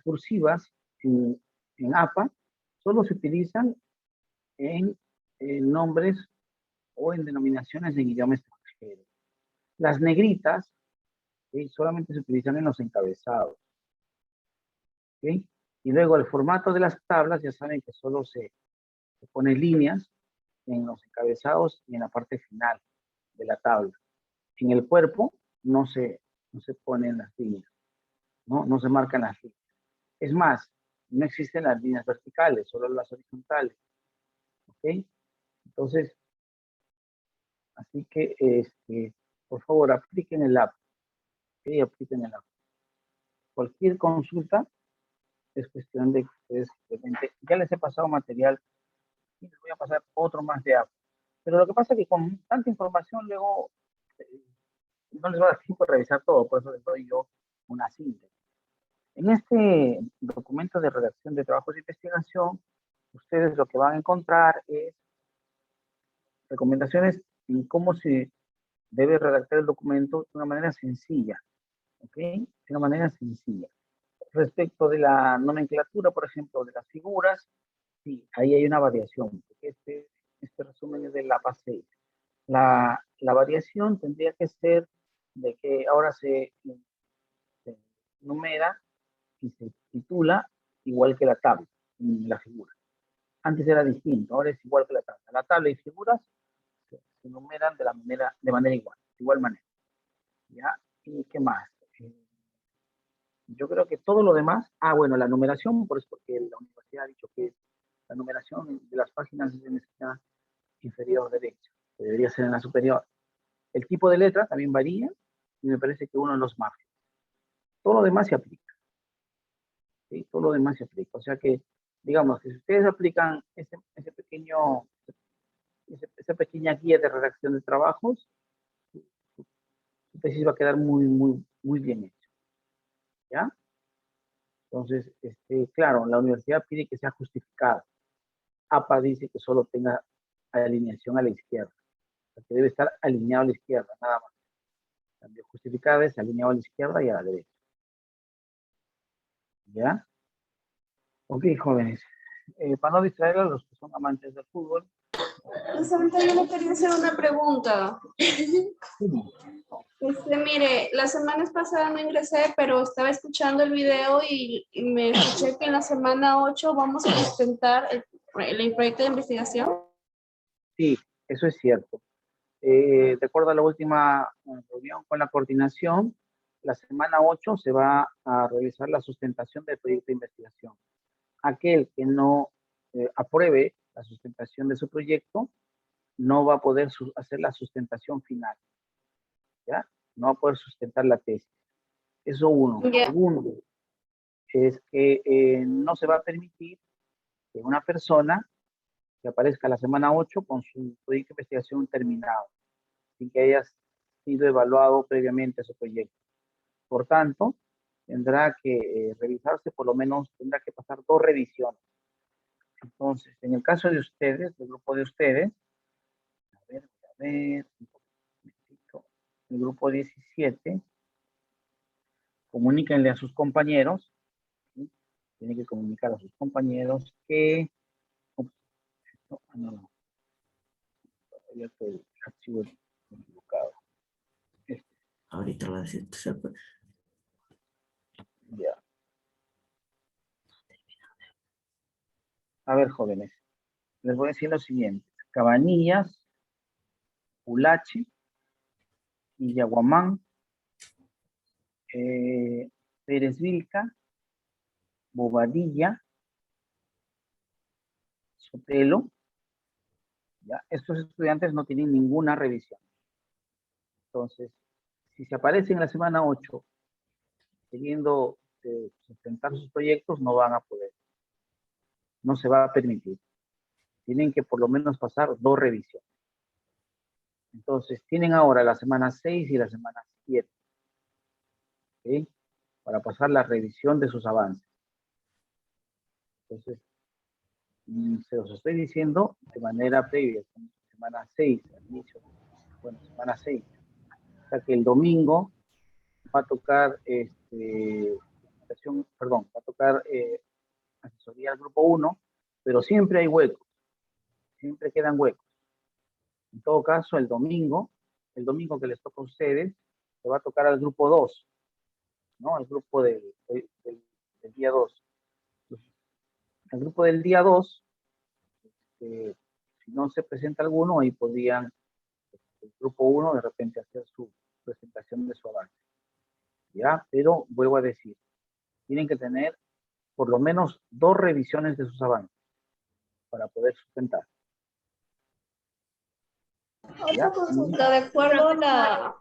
Speaker 3: cursivas en APA solo se utilizan en nombres o en denominaciones en idioma extranjero. Las negritas, ¿sí?, solamente se utilizan en los encabezados. ¿Sí? Y luego el formato de las tablas, ya saben que solo se pone líneas en los encabezados y en la parte final de la tabla. En el cuerpo no se ponen las líneas, no se marcan las líneas. Es más, no existen las líneas verticales, solo las horizontales. ¿Ok? Entonces, así que, por favor, apliquen el app. ¿Ok? Apliquen el app. Cualquier consulta es cuestión de que ustedes simplemente, ya les he pasado material y les voy a pasar otro más de app. Pero lo que pasa es que con tanta información luego no les va a dar tiempo de revisar todo, por eso les doy yo una síntesis. En este documento de redacción de trabajos de investigación, ustedes lo que van a encontrar es recomendaciones en cómo se debe redactar el documento de una manera sencilla, ¿ok? De una manera sencilla. Respecto de la nomenclatura, por ejemplo, de las figuras, sí, ahí hay una variación. Este resumen es de la PA 6. La variación tendría que ser de que ahora se numera y se titula igual que la tabla y la figura. Antes era distinto, ahora es igual que la tabla. La tabla y figuras se numeran de manera igual, de igual manera. ¿Ya? ¿Y qué más? Yo creo que todo lo demás, bueno, la numeración, por eso porque la universidad ha dicho que la numeración de las páginas es en la esquina inferior derecha, que debería ser en la superior. El tipo de letra también varía y me parece que uno de los márgenes. Todo lo demás se aplica. ¿Sí? Todo lo demás se aplica. O sea que, digamos, que si ustedes aplican esa pequeña guía de redacción de trabajos, su tesis va a quedar muy, muy, muy bien hecho. ¿Ya? Entonces, claro, la universidad pide que sea justificada. APA dice que solo tenga alineación a la izquierda. O sea, que debe estar alineado a la izquierda, nada más. Cambio justificada es alineado a la izquierda y a la derecha. ¿Ya? Ok, jóvenes. Para no distraer a los que son amantes del fútbol.
Speaker 4: Precisamente yo le quería hacer una pregunta. Mire, las semanas pasadas no ingresé, pero estaba escuchando el video y me escuché que en la semana 8 vamos a sustentar el proyecto de investigación.
Speaker 3: Sí, eso es cierto. De acuerdo a la última reunión con la coordinación, la semana 8 se va a realizar la sustentación del proyecto de investigación. Aquel que no apruebe la sustentación de su proyecto no va a poder hacer la sustentación final. ¿Ya? No va a poder sustentar la tesis. Eso uno.
Speaker 4: Yeah.
Speaker 3: Segundo, es que no se va a permitir que una persona que aparezca la semana 8 con su proyecto de investigación terminado, sin que haya sido evaluado previamente su proyecto. Por tanto, tendrá que revisarse, por lo menos tendrá que pasar 2 revisiones. Entonces, en el caso de ustedes, del grupo de ustedes, a ver, el grupo 17, comuníquenle a sus compañeros, ¿sí? Tienen que comunicar a sus compañeros que, no, el archivo equivocado.
Speaker 5: Ahorita lo voy a decir.
Speaker 3: Ya. A ver, jóvenes, les voy a decir lo siguiente. Cabanillas, Ulachi, Villaguamán, Pérez Vilca, Bobadilla, Sotelo. ¿Ya? Estos estudiantes no tienen ninguna revisión. Entonces, si se aparecen en la semana 8 queriendo sustentar sus proyectos, no van a poder. No se va a permitir. Tienen que por lo menos pasar 2 revisiones. Entonces, tienen ahora la semana 6 y la semana 7. ¿Ok? Para pasar la revisión de sus avances. Entonces, se los estoy diciendo de manera previa, semana 6, al inicio, bueno, semana 6. O sea que el domingo va a tocar, va a tocar asesoría al grupo 1, pero siempre hay huecos, siempre quedan huecos. En todo caso, el domingo que les toca a ustedes, se va a tocar al grupo 2, ¿no? Al grupo del día 2. El grupo del día 2, si no se presenta alguno, ahí podrían, el grupo 1, de repente hacer su presentación de su avance. ¿Ya? Pero vuelvo a decir, tienen que tener por lo menos 2 revisiones de sus avances para poder sustentar.
Speaker 4: Otra consulta, de acuerdo a la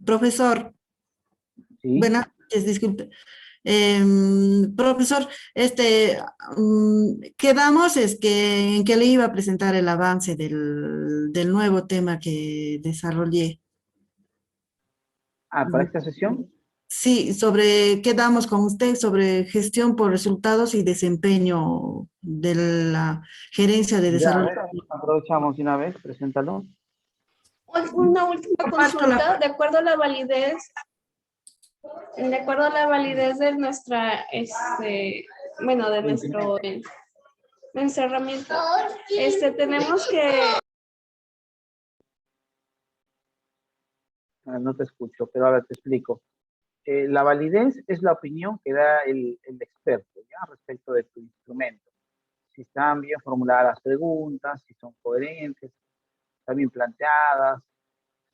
Speaker 5: Profesor,
Speaker 3: ¿Sí?
Speaker 5: buenas noches, disculpe. Profesor, quedamos en que le iba a presentar el avance del nuevo tema que desarrollé.
Speaker 3: ¿Para esta sesión?
Speaker 5: Sí, quedamos con usted sobre gestión por resultados y desempeño de la gerencia de
Speaker 3: Ya,
Speaker 5: desarrollo.
Speaker 3: aprovechamos de una vez, preséntalo.
Speaker 4: Una última consulta, de acuerdo a la validez de nuestra, de nuestra herramienta, tenemos que...
Speaker 3: No te escucho, pero ahora te explico. La validez es la opinión que da el experto, ¿ya? Respecto de tu instrumento. Si están bien formuladas las preguntas, si son coherentes, están bien planteadas,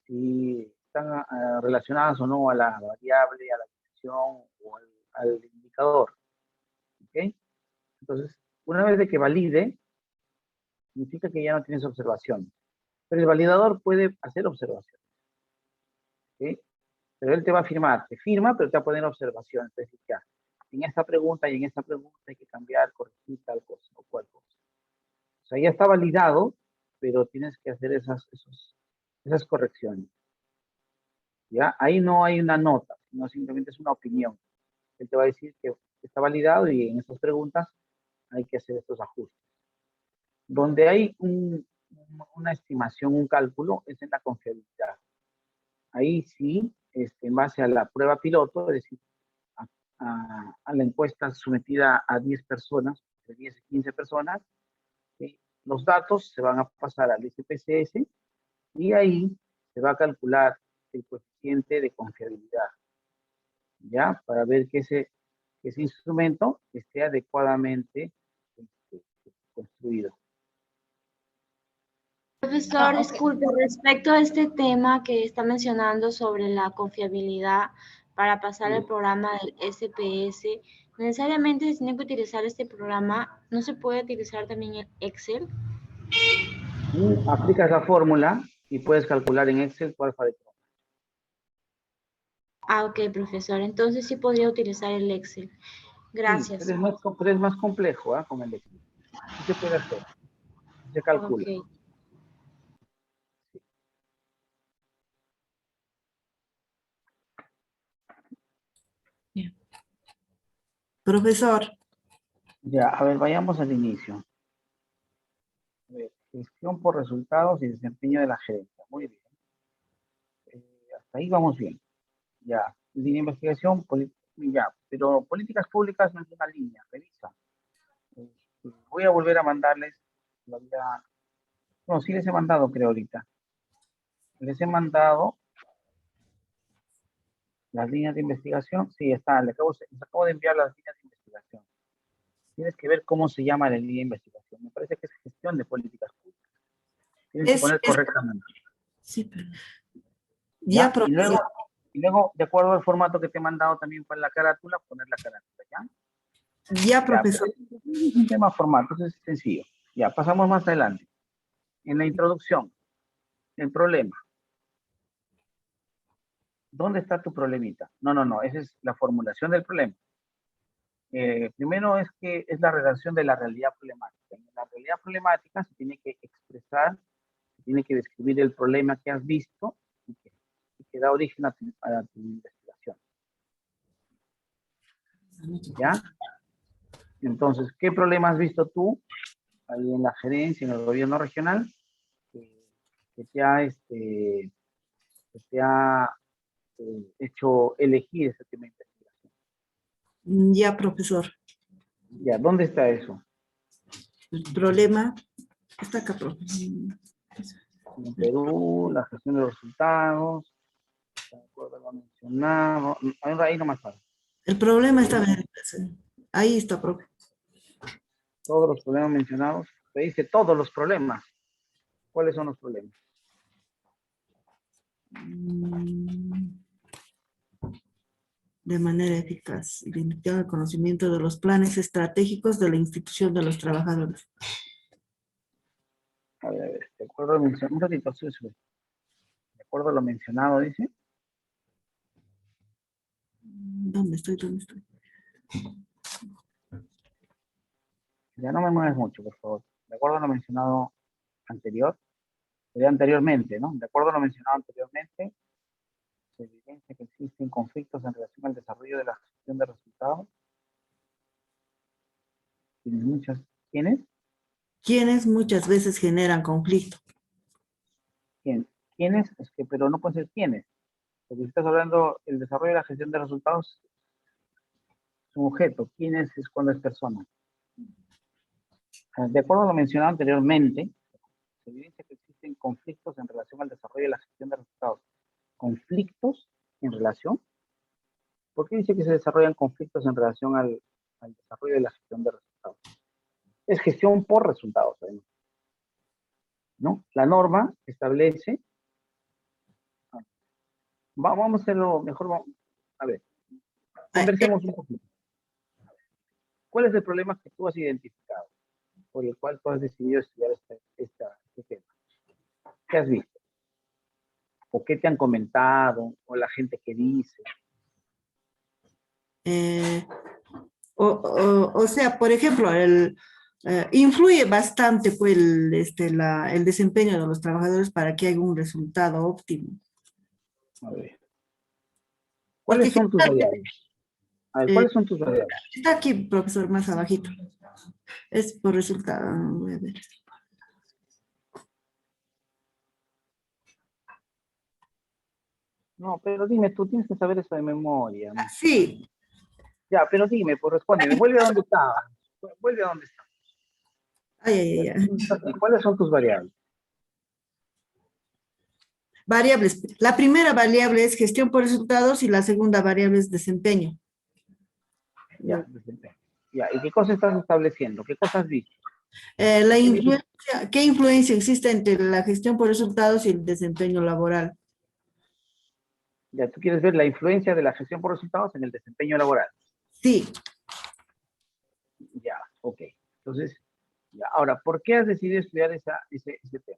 Speaker 3: si están relacionadas o no a la variable, a la dimensión o al indicador. ¿Ok? Entonces, una vez de que valide, significa que ya no tienes observaciones. Pero el validador puede hacer observaciones. ¿Ok? Pero él te va a firmar, te firma, pero te va a poner observaciones. Es decir, ya, en esta pregunta y en esta pregunta hay que cambiar, corregir tal cosa o cual cosa. O sea, ya está validado, pero tienes que hacer esas correcciones. ¿Ya? Ahí no hay una nota, sino simplemente es una opinión. Él te va a decir que está validado y en estas preguntas hay que hacer estos ajustes. Donde hay una estimación, un cálculo, es en la confiabilidad. Ahí sí, en base a la prueba piloto, es decir, a la encuesta sometida a 10 personas, de 10 a 15 personas, los datos se van a pasar al SPSS y ahí se va a calcular el coeficiente de confiabilidad, ¿ya? Para ver que ese instrumento esté adecuadamente construido.
Speaker 1: Profesor, disculpe, respecto a este tema que está mencionando sobre la confiabilidad para pasar el programa del SPS, ¿necesariamente se tiene que utilizar este programa? ¿No se puede utilizar también el Excel?
Speaker 3: Aplicas la fórmula y puedes calcular en Excel tu alfa de Cron.
Speaker 1: Ah, ok, profesor. Entonces sí podría utilizar el Excel. Gracias.
Speaker 3: Sí, pero es más complejo con el Excel. Sí se puede hacer. Se calcula.
Speaker 1: Okay.
Speaker 5: Yeah. Profesor.
Speaker 3: Ya, a ver, vayamos al inicio. A ver, gestión por resultados y desempeño de la gerencia. Muy bien. Hasta ahí vamos bien. Ya, línea de investigación, ya, pero políticas públicas no es una línea, revisa. Voy a volver a mandarles, no, sí les he mandado, creo, ahorita. Les he mandado las líneas de investigación. Sí, está, les acabo de enviar las líneas de investigación. Tienes que ver cómo se llama la línea de investigación. Me parece que es gestión de políticas públicas. Tienes que poner correctamente.
Speaker 5: Sí, pero...
Speaker 3: ¿Ya? Y luego, de acuerdo al formato que te he mandado también para la carátula, poner la carátula, ¿ya?
Speaker 5: Ya, profesor.
Speaker 3: Es un tema formal, entonces es sencillo. Ya, pasamos más adelante. En la introducción, el problema. ¿Dónde está tu problemita? No, esa es la formulación del problema. Primero es la redacción de la realidad problemática. En la realidad problemática se tiene que expresar, se tiene que describir el problema que has visto y que da origen a tu investigación. ¿Ya? Entonces, ¿qué problema has visto tú ahí en la gerencia, en el gobierno regional, que te ha hecho elegir ese tema de investigación?
Speaker 5: Ya, profesor.
Speaker 3: Ya, ¿dónde está eso?
Speaker 5: El problema Está acá, profe.
Speaker 3: En Perú, la gestión de los resultados, de acuerdo a lo mencionado, ahí nomás para.
Speaker 5: El problema está, ahí está, profe.
Speaker 3: Todos los problemas mencionados, se dice todos los problemas. ¿Cuáles son los problemas?
Speaker 5: De manera eficaz, identificar el conocimiento de los planes estratégicos de la institución de los trabajadores.
Speaker 3: A ver, de acuerdo a lo mencionado, un ratito, sí. De acuerdo a lo mencionado, dice.
Speaker 5: ¿Dónde estoy? ¿Dónde estoy?
Speaker 3: Ya no me mueves mucho, por favor. De acuerdo a lo mencionado anterior, sería anteriormente, ¿no? De acuerdo a lo mencionado anteriormente, se evidencia que existen conflictos en relación al desarrollo de la gestión de resultados. ¿Quiénes?
Speaker 5: Quienes muchas veces generan conflicto.
Speaker 3: ¿Quiénes? Es que, pero no puede ser quiénes. Porque si estás hablando del desarrollo de la gestión de resultados, es un objeto. ¿Quiénes es cuando es persona? De acuerdo a lo mencionado anteriormente, se evidencia que existen conflictos en relación al desarrollo de la gestión de resultados. ¿Conflictos en relación? ¿Por qué dice que se desarrollan conflictos en relación al desarrollo de la gestión de resultados? Es gestión por resultados, ¿no? La norma establece, vamos a hacerlo mejor, a ver, conversemos un poquito. ¿Cuál es el problema que tú has identificado, por el cual tú has decidido estudiar este tema? ¿Qué has visto? ¿O qué te han comentado? ¿O la gente que dice?
Speaker 5: O sea, por ejemplo, influye bastante pues, el desempeño de los trabajadores para que haya un resultado óptimo.
Speaker 3: A ver.
Speaker 5: Porque
Speaker 3: ¿Cuáles son tus variables? A ver, ¿cuáles son tus variables?
Speaker 5: Está aquí, profesor, más abajito. Es por resultado. Voy a ver.
Speaker 3: No, pero dime, tú tienes que saber eso de memoria.
Speaker 5: Sí.
Speaker 3: Ya, pero dime, pues respóndeme, vuelve a donde estabas. Vuelve a donde estabas.
Speaker 5: Ay.
Speaker 3: ¿Cuáles son tus variables?
Speaker 5: Variables. La primera variable es gestión por resultados y la segunda variable es desempeño.
Speaker 3: Ya, desempeño. Ya, ¿y qué cosa estás estableciendo? ¿Qué cosas has visto?
Speaker 5: ¿Qué influencia existe entre la gestión por resultados y el desempeño laboral?
Speaker 3: Ya, tú quieres ver la influencia de la gestión por resultados en el desempeño laboral.
Speaker 5: Sí.
Speaker 3: Ya, ok. Entonces, ya, ahora, ¿por qué has decidido estudiar ese tema?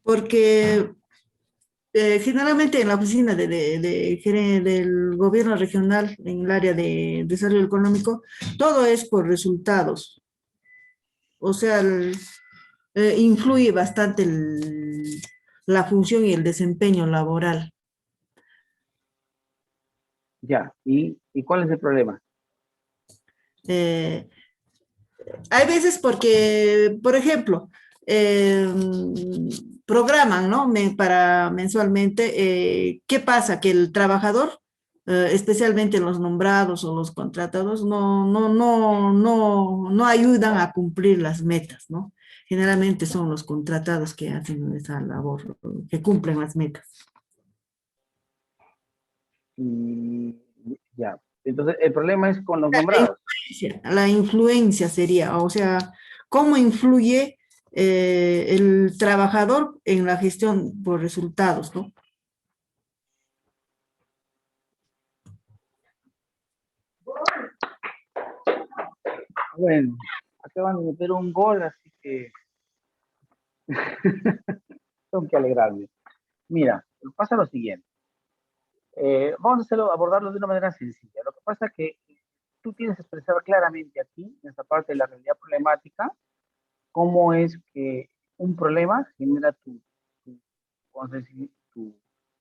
Speaker 5: Porque generalmente en la oficina del gobierno regional, en el área de desarrollo económico, todo es por resultados. O sea, influye bastante la función y el desempeño laboral.
Speaker 3: Ya, ¿y cuál es el problema?
Speaker 5: Hay veces porque, por ejemplo, programan, ¿no? Para mensualmente, ¿qué pasa? Que el trabajador, especialmente los nombrados o los contratados, no ayudan a cumplir las metas, ¿no? Generalmente son los contratados que hacen esa labor, que cumplen las metas.
Speaker 3: Ya, entonces el problema es con los nombrados.
Speaker 5: La influencia sería, o sea, ¿cómo influye el trabajador en la gestión por resultados, ¿no?
Speaker 3: Bueno, acaban de meter un gol, así que tengo que alegrarme. Mira, pasa lo siguiente. Vamos a abordarlo de una manera sencilla. Lo que pasa es que tú tienes que expresar claramente aquí, en esta parte de la realidad problemática, cómo es que un problema genera tu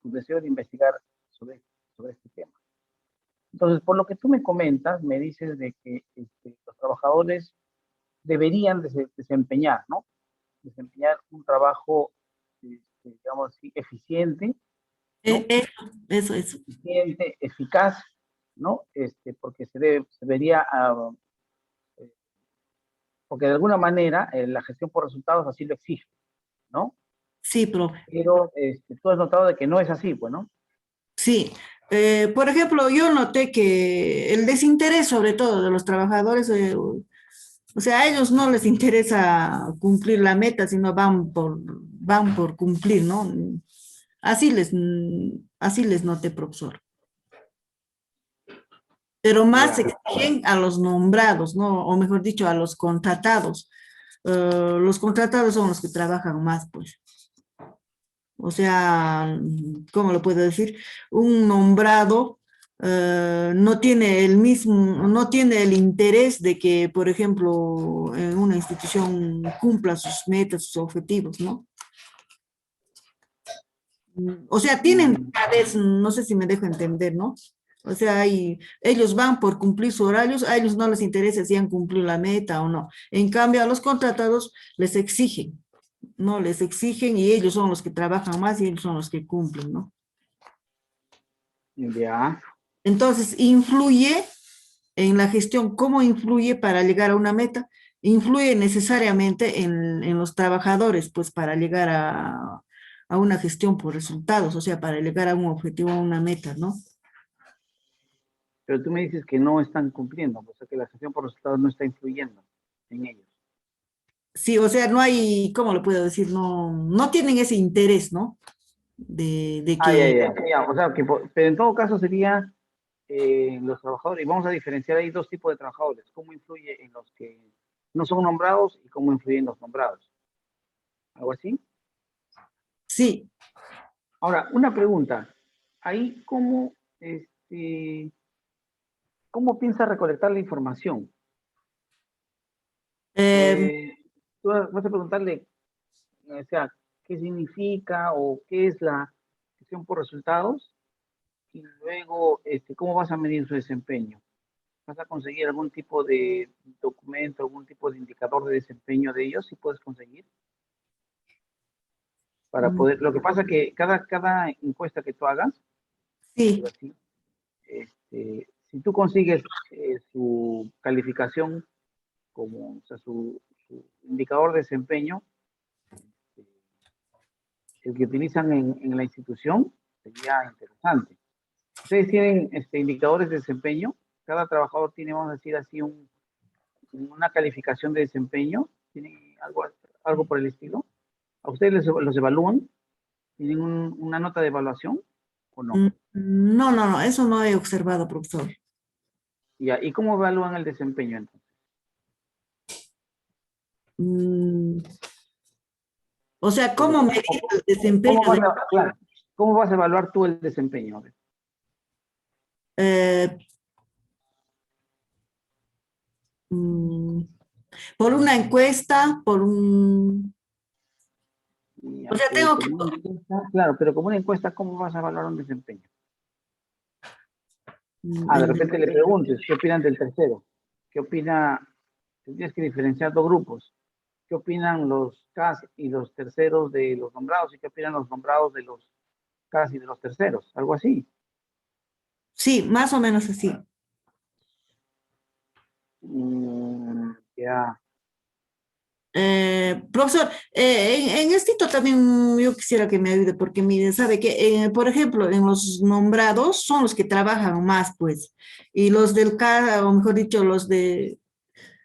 Speaker 3: deseo de investigar sobre este tema. Entonces, por lo que tú me comentas, me dices de que los trabajadores deberían desempeñar, ¿no? Desempeñar un trabajo, digamos así, eficiente, ¿no?
Speaker 5: Eso.
Speaker 3: Eficiente, eficaz, ¿no? Porque se debería porque de alguna manera la gestión por resultados así lo exige, ¿no?
Speaker 5: Sí, profe.
Speaker 3: Pero tú has notado de que no es así, pues, ¿no?
Speaker 5: Sí. Por ejemplo, yo noté que el desinterés, sobre todo de los trabajadores, o sea, a ellos no les interesa cumplir la meta, sino van por cumplir, ¿no? Así les noté, profesor. Pero más
Speaker 3: Ya.
Speaker 5: exigen a los nombrados, ¿no? O mejor dicho, a los contratados. Los contratados son los que trabajan más, pues. O sea, ¿cómo lo puedo decir? Un nombrado no tiene el mismo, no tiene el interés de que, por ejemplo, en una institución cumpla sus metas, sus objetivos, ¿no? O sea, tienen
Speaker 3: Mm,
Speaker 5: interés, no sé si me dejo entender, ¿no? O sea, ellos van por cumplir sus horarios, a ellos no les interesa si han cumplido la meta o no. En cambio, a los contratados les exigen, ¿no? Les exigen y ellos son los que trabajan más y ellos son los que cumplen, ¿no?
Speaker 3: ya.
Speaker 5: Entonces, influye en la gestión, ¿cómo influye para llegar a una meta? Influye necesariamente en los trabajadores, pues para llegar a una gestión por resultados, o sea, para llegar a un objetivo, a una meta, ¿no?
Speaker 3: Pero tú me dices que no están cumpliendo, o sea, que la gestión por resultados no está influyendo en ellos.
Speaker 5: Sí, o sea, no hay, ¿cómo lo puedo decir? No, no tienen ese interés, ¿no? De
Speaker 3: Ah, ya,
Speaker 5: que,
Speaker 3: ya, ya. O sea, que pero en todo caso sería los trabajadores, y vamos a diferenciar ahí dos tipos de trabajadores, cómo influye en los que no son nombrados y cómo influye en los nombrados. ¿Algo así?
Speaker 5: sí,
Speaker 3: Ahora, una pregunta. Ahí, ¿cómo piensa recolectar la información?
Speaker 5: eh,
Speaker 3: Tú vas a preguntarle, o sea, qué significa o qué es la gestión por resultados y luego, ¿cómo vas a medir su desempeño? ¿Vas a conseguir algún tipo de documento, algún tipo de indicador de desempeño de ellos? Si puedes conseguir. Para
Speaker 5: mm,
Speaker 3: poder, lo que pasa es que cada encuesta que tú hagas,
Speaker 5: sí,
Speaker 3: digo así, si tú consigues su calificación como, o sea, su indicador de desempeño, el que utilizan en la institución, sería interesante. Ustedes tienen indicadores de desempeño, cada trabajador tiene, vamos a decir así, una calificación de desempeño, tienen algo por el estilo. ¿A ustedes los evalúan? ¿Tienen una nota de evaluación o no?
Speaker 5: no, no, no, eso no he observado, profesor.
Speaker 3: ¿Y cómo evalúan el desempeño entonces?
Speaker 5: Mm, o sea,
Speaker 3: Porque,
Speaker 5: ¿cómo medir el desempeño
Speaker 3: ¿cómo vas
Speaker 5: de,
Speaker 3: claro, ¿cómo vas a evaluar tú el desempeño? A ver.
Speaker 5: eh, mm, por una encuesta, por un,
Speaker 3: Ya,
Speaker 5: o sea,
Speaker 3: pero
Speaker 5: tengo que,
Speaker 3: como una encuesta, claro, pero como una encuesta, ¿cómo vas a evaluar un desempeño? De
Speaker 5: el
Speaker 3: repente le preguntes, ¿qué opinan del tercero? ¿Qué opina? Tienes que diferenciar dos grupos. ¿Qué opinan los CAS y los terceros de los nombrados? ¿Y qué opinan los nombrados de los CAS y de los terceros? Algo así.
Speaker 5: sí, más o menos así.
Speaker 3: Ya.
Speaker 5: Profesor, en esto también yo quisiera que me ayude, porque mire, sabe que, por ejemplo, en los nombrados son los que trabajan más, pues, y los del CAR, o mejor dicho, los de,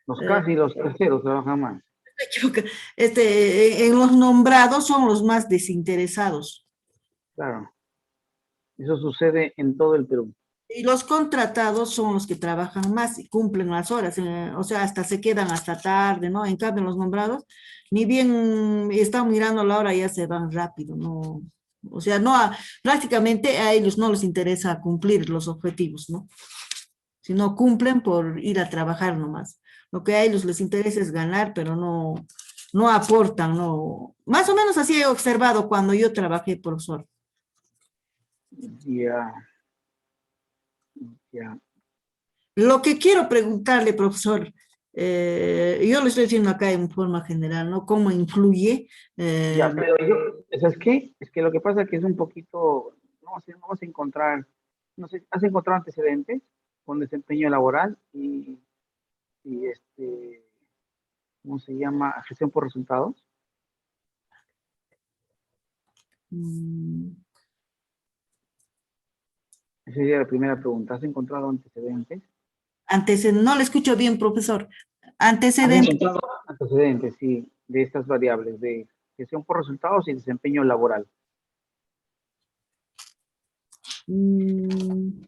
Speaker 3: Los
Speaker 5: eh,
Speaker 3: CAS y los terceros trabajan más.
Speaker 5: me equivoco, en los nombrados son los más desinteresados.
Speaker 3: Claro. Eso sucede en todo el Perú.
Speaker 5: Y los contratados son los que trabajan más y cumplen las horas, o sea, hasta se quedan hasta tarde, ¿no? En cambio, los nombrados, ni bien están mirando la hora, ya se van rápido, ¿no? O sea, no, prácticamente a ellos no les interesa cumplir los objetivos, ¿no? Sino cumplen por ir a trabajar nomás. Lo que a ellos les interesa es ganar, pero no, no aportan, ¿no? Más o menos así he observado cuando yo trabajé, profesor.
Speaker 3: Ya, ya.
Speaker 5: Lo que quiero preguntarle, profesor, yo lo estoy diciendo acá en forma general, ¿no? ¿Cómo influye?
Speaker 3: Ya, pero yo, ¿sabes qué? Es que lo que pasa es que es un poquito, no vas a encontrar, no sé, has encontrado antecedentes con desempeño laboral y ¿cómo se llama? Gestión por resultados. Esa sería la primera pregunta. ¿Has encontrado antecedentes?
Speaker 5: No le escucho bien, profesor.
Speaker 3: ¿Has
Speaker 5: Antecedentes.
Speaker 3: encontrado antecedentes, sí, de estas variables, de gestión por resultados y desempeño laboral?
Speaker 5: Mm,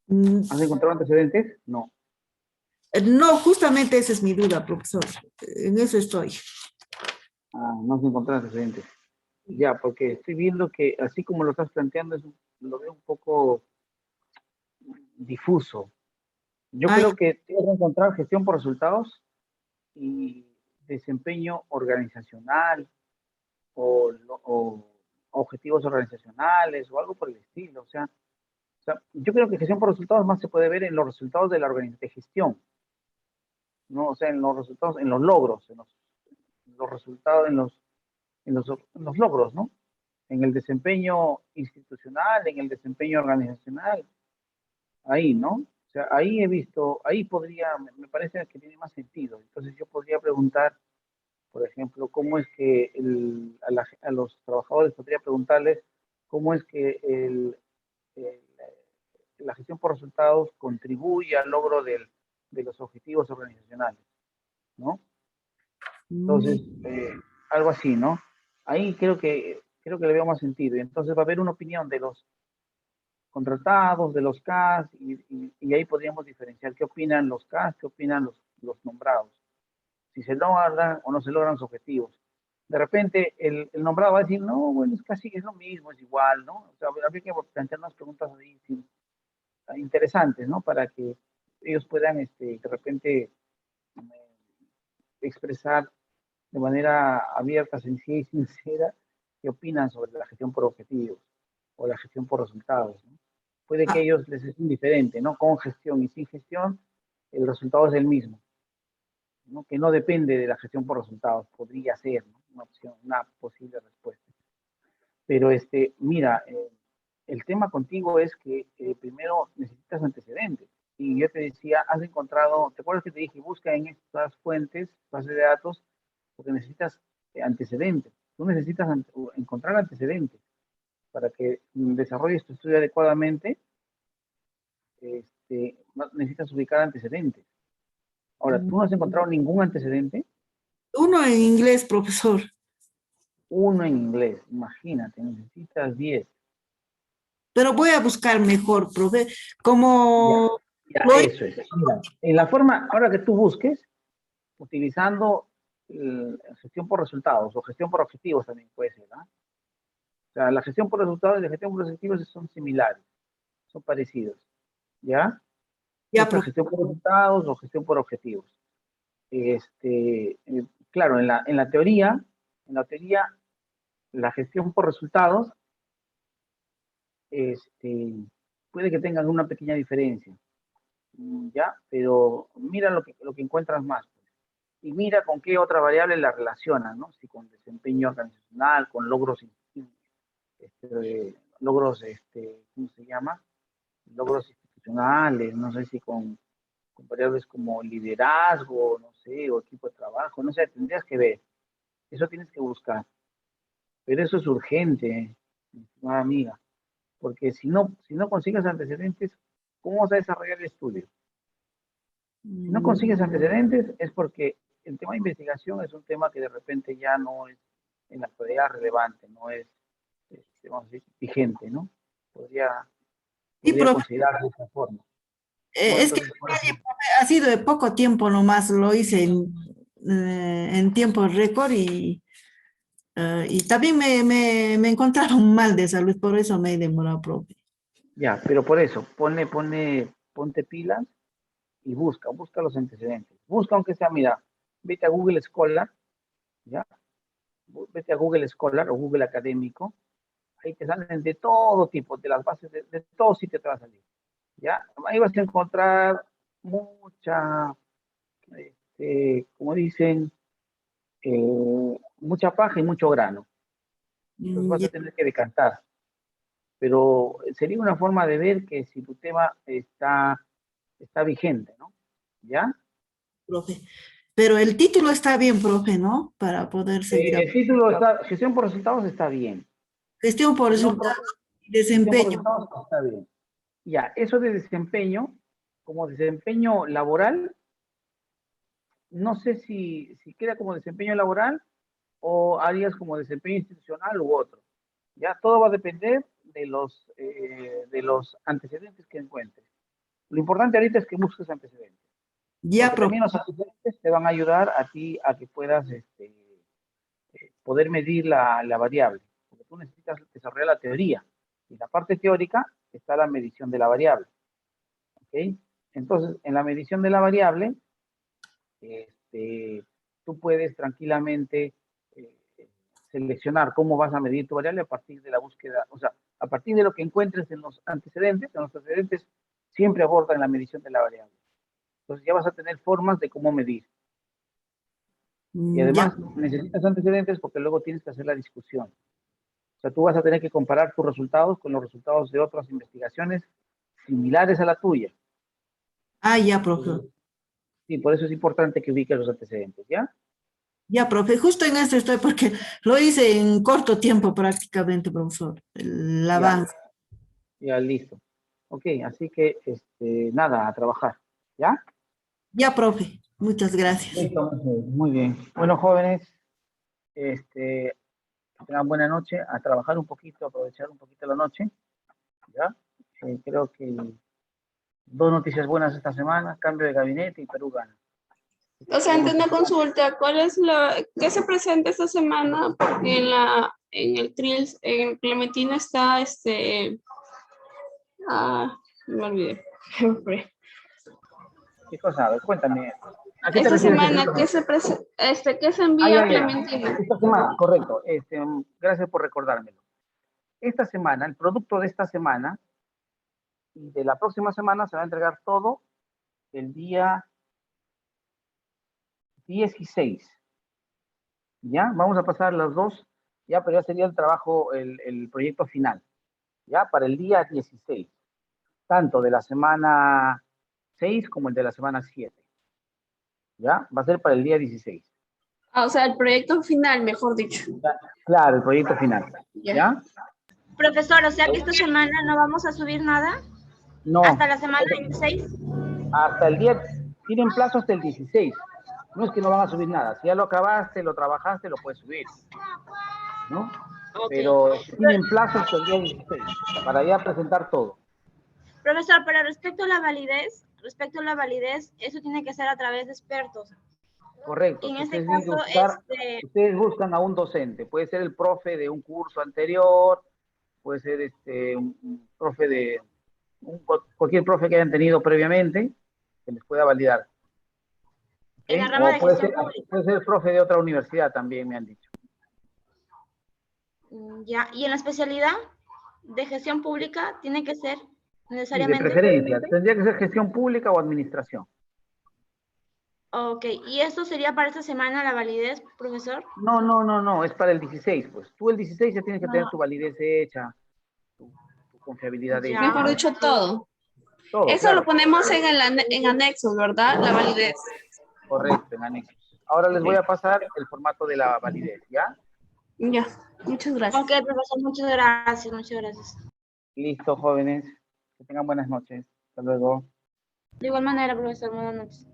Speaker 5: mm,
Speaker 3: ¿Has encontrado antecedentes? No.
Speaker 5: no, justamente esa es mi duda, profesor. En eso estoy.
Speaker 3: No has encontrado antecedentes. Ya, porque estoy viendo que así como lo estás planteando, lo veo un poco difuso. Yo
Speaker 5: Ay,
Speaker 3: creo que tienes que encontrar gestión por resultados y desempeño organizacional o objetivos organizacionales o algo por el estilo. O sea, yo creo que gestión por resultados más se puede ver en los resultados de la organización de gestión, ¿no? O sea, en los resultados, en los logros, en los resultados, en los logros, ¿no? En el desempeño institucional, en el desempeño organizacional, ahí, ¿no? O sea, ahí he visto, ahí podría, me parece que tiene más sentido. Entonces yo podría preguntar, por ejemplo, cómo es que a los trabajadores podría preguntarles cómo es que el- la gestión por resultados contribuye al logro de los objetivos organizacionales, ¿no? Entonces,
Speaker 5: mm,
Speaker 3: algo así, ¿no? Ahí creo que le veo más sentido. Y entonces va a haber una opinión de los contratados, de los CAS, y ahí podríamos diferenciar qué opinan los CAS, qué opinan los nombrados, si se logran o no se logran los objetivos. De repente el nombrado va a decir, no, bueno, es casi es lo mismo, es igual, ¿no? O sea, habría que plantear unas preguntas ahí sí, interesantes, ¿no? Para que ellos puedan, de repente, expresar de manera abierta, sencilla y sincera qué opinan sobre la gestión por objetivos o la gestión por resultados, ¿no? Puede que a
Speaker 5: ah,
Speaker 3: ellos les es indiferente, ¿no? Con gestión y sin gestión, el resultado es el mismo, ¿no? Que no depende de la gestión por resultados, podría ser, ¿no? Una opción, una posible respuesta. Pero mira, el tema contigo es que primero necesitas antecedentes. Y yo te decía, has encontrado, ¿te acuerdas que te dije, busca en estas fuentes, base de datos, porque necesitas antecedentes. Tú necesitas encontrar antecedentes para que desarrolles tu estudio adecuadamente. Necesitas ubicar antecedentes. Ahora, tú no has encontrado ningún antecedente,
Speaker 5: uno en inglés, profesor.
Speaker 3: uno en inglés, imagínate, necesitas 10.
Speaker 5: Pero voy a buscar mejor, profe.
Speaker 3: Ya,
Speaker 5: Como
Speaker 3: ya,
Speaker 5: lo
Speaker 3: eso es. Mira, en la forma, ahora que tú busques, utilizando gestión por resultados o gestión por objetivos también puede ser, ¿no? O sea, la gestión por resultados y la gestión por objetivos son similares, son parecidos, ¿ya?
Speaker 5: ya,
Speaker 3: Busca
Speaker 5: profe.
Speaker 3: gestión por resultados o gestión por objetivos. Claro, en la teoría, la gestión por resultados, este, puede que tengan una pequeña diferencia, ¿ya? Pero mira lo que encuentras más. Y mira con qué otra variable la relacionan, ¿no? Si con desempeño organizacional, con logros, ¿cómo se llama? Logros institucionales, no sé si con variables como liderazgo, no sé, o equipo de trabajo, no sé, tendrías que ver, eso tienes que buscar, pero eso es urgente, mi estimada amiga, porque si no consigues antecedentes, ¿cómo vas a desarrollar el estudio? Si no consigues antecedentes es porque el tema de investigación es un tema que de repente ya no es en la actualidad relevante, no es, vamos a decir, vigente, ¿no? Podría,
Speaker 5: Sí,
Speaker 3: podría
Speaker 5: profe.
Speaker 3: considerarse de esa forma, ¿no?
Speaker 5: Es que
Speaker 3: Entonces, por eso,
Speaker 5: ha sido de poco tiempo nomás, lo hice en tiempo récord y también me encontraron mal de salud, por eso me he demorado, profe.
Speaker 3: ya, pero por eso, ponte pilas y busca los antecedentes. Busca aunque sea, mira, vete a Google Scholar, ¿ya? Vete a Google Scholar o Google Académico, ahí te salen de todo tipo, de las bases, de todo sitio te va a salir, ¿ya? Ahí vas a encontrar mucha, como dicen, mucha paja y mucho grano. Entonces vas
Speaker 5: Ya.
Speaker 3: a tener que decantar. Pero sería una forma de ver que si tu tema está está vigente, ¿no? ¿Ya?
Speaker 5: Profe. Pero el título está bien, profe, ¿no? Para poder seguir.
Speaker 3: El título está, gestión por resultados está bien.
Speaker 5: Gestión por
Speaker 3: El
Speaker 5: resultados
Speaker 3: otro,
Speaker 5: y
Speaker 3: gestión por
Speaker 5: desempeño.
Speaker 3: resultados está bien. Ya, eso de desempeño, como desempeño laboral, no sé si queda como desempeño laboral o harías como desempeño institucional u otro. Ya, todo va a depender de los antecedentes que encuentres. Lo importante ahorita es que busques antecedentes.
Speaker 5: Ya,
Speaker 3: Porque
Speaker 5: profe.
Speaker 3: también los antecedentes te van a ayudar a ti a que puedas poder medir la variable. Porque tú necesitas desarrollar la teoría. Y en la parte teórica está la medición de la variable. ¿Ok? Entonces, en la medición de la variable, tú puedes tranquilamente seleccionar cómo vas a medir tu variable a partir de la búsqueda, o sea, a partir de lo que encuentres en los antecedentes siempre abordan la medición de la variable. Entonces ya vas a tener formas de cómo medir. Y
Speaker 5: Ya.
Speaker 3: además necesitas antecedentes porque luego tienes que hacer la discusión. O sea, tú vas a tener que comparar tus resultados con los resultados de otras investigaciones similares a la tuya.
Speaker 5: Ah, ya, profe.
Speaker 3: Sí, por eso es importante que ubiques los antecedentes, ¿ya?
Speaker 5: Ya, profe. Justo en esto estoy porque lo hice en corto tiempo prácticamente, profesor. El
Speaker 3: Ya,
Speaker 5: avance.
Speaker 3: ya, listo. Ok, así que, nada, a trabajar, ¿ya?
Speaker 5: Ya, profe. Muchas gracias.
Speaker 3: Listo, muy bien. Bueno, jóvenes, que tengan buena noche, a trabajar un poquito, aprovechar un poquito la noche, ¿ya? Creo que dos noticias buenas esta semana, cambio de gabinete y Perú gana.
Speaker 4: O sea, ante una consulta, ¿qué se presenta esta semana? Porque en el TRILS, en Clementina está, me olvidé.
Speaker 3: ¿Qué cosa? A ver, cuéntame. ¿A qué te
Speaker 4: Esta
Speaker 3: refieres
Speaker 4: semana,
Speaker 3: exactamente?
Speaker 4: ¿qué se
Speaker 3: Ah,
Speaker 4: envía
Speaker 3: ya,
Speaker 4: a
Speaker 3: ya.
Speaker 4: Clementina?
Speaker 3: Esta semana, correcto. Gracias por recordármelo. Esta semana, el producto de esta semana y de la próxima semana se va a entregar todo el día 16. ¿Ya? Vamos a pasar los dos, ya, pero ya sería el trabajo, el proyecto final, ¿ya? Para el día 16, tanto de la semana 6 como el de la semana 7, ¿ya? Va a ser para el día 16.
Speaker 4: Ah, o sea, el proyecto final, mejor dicho.
Speaker 3: ¿Ya? Claro, el proyecto final, ¿ya?
Speaker 1: Profesor, o sea que esta semana no vamos a subir nada
Speaker 3: No,
Speaker 1: hasta la semana 26.
Speaker 3: hasta el día, tienen plazo hasta el 16. No es que no van a subir nada, si ya lo acabaste, lo trabajaste, lo puedes subir, ¿no?
Speaker 1: Ok.
Speaker 3: Pero tienen plazo hasta el día 16 para ya presentar todo.
Speaker 1: Profesor, pero respecto a la validez, eso tiene que ser a través de expertos.
Speaker 3: Correcto.
Speaker 1: En este
Speaker 3: Ustedes tienen que
Speaker 1: caso,
Speaker 3: buscar, ustedes buscan a un docente. Puede ser el profe de un curso anterior, puede ser un profe de cualquier profe que hayan tenido previamente que les pueda validar.
Speaker 1: en la
Speaker 3: ¿Okay?
Speaker 1: rama
Speaker 3: O
Speaker 1: de gestión pública.
Speaker 3: puede ser el profe de otra universidad también, me han dicho.
Speaker 1: Ya, y en la especialidad de gestión pública tiene que ser
Speaker 3: Sí, de
Speaker 1: necesariamente.
Speaker 3: preferencia. Tendría que ser gestión pública o administración.
Speaker 1: Ok, ¿y esto sería para esta semana la validez, profesor?
Speaker 3: No, es para el 16, pues. Tú el 16 ya tienes que tener
Speaker 1: No.
Speaker 3: tu validez hecha, tu confiabilidad
Speaker 1: Ya,
Speaker 3: hecha.
Speaker 4: Mejor dicho, todo.
Speaker 3: Todo,
Speaker 4: Eso lo
Speaker 3: claro.
Speaker 4: ponemos en anexos, ¿verdad? La validez.
Speaker 3: Correcto, en anexos. Ahora les voy a pasar el formato de la validez, ¿ya?
Speaker 4: Ya, muchas gracias.
Speaker 1: ok, profesor, muchas gracias, muchas gracias.
Speaker 3: Listo, jóvenes. Que tengan buenas noches. Hasta luego.
Speaker 1: De igual manera, profesor, buenas noches.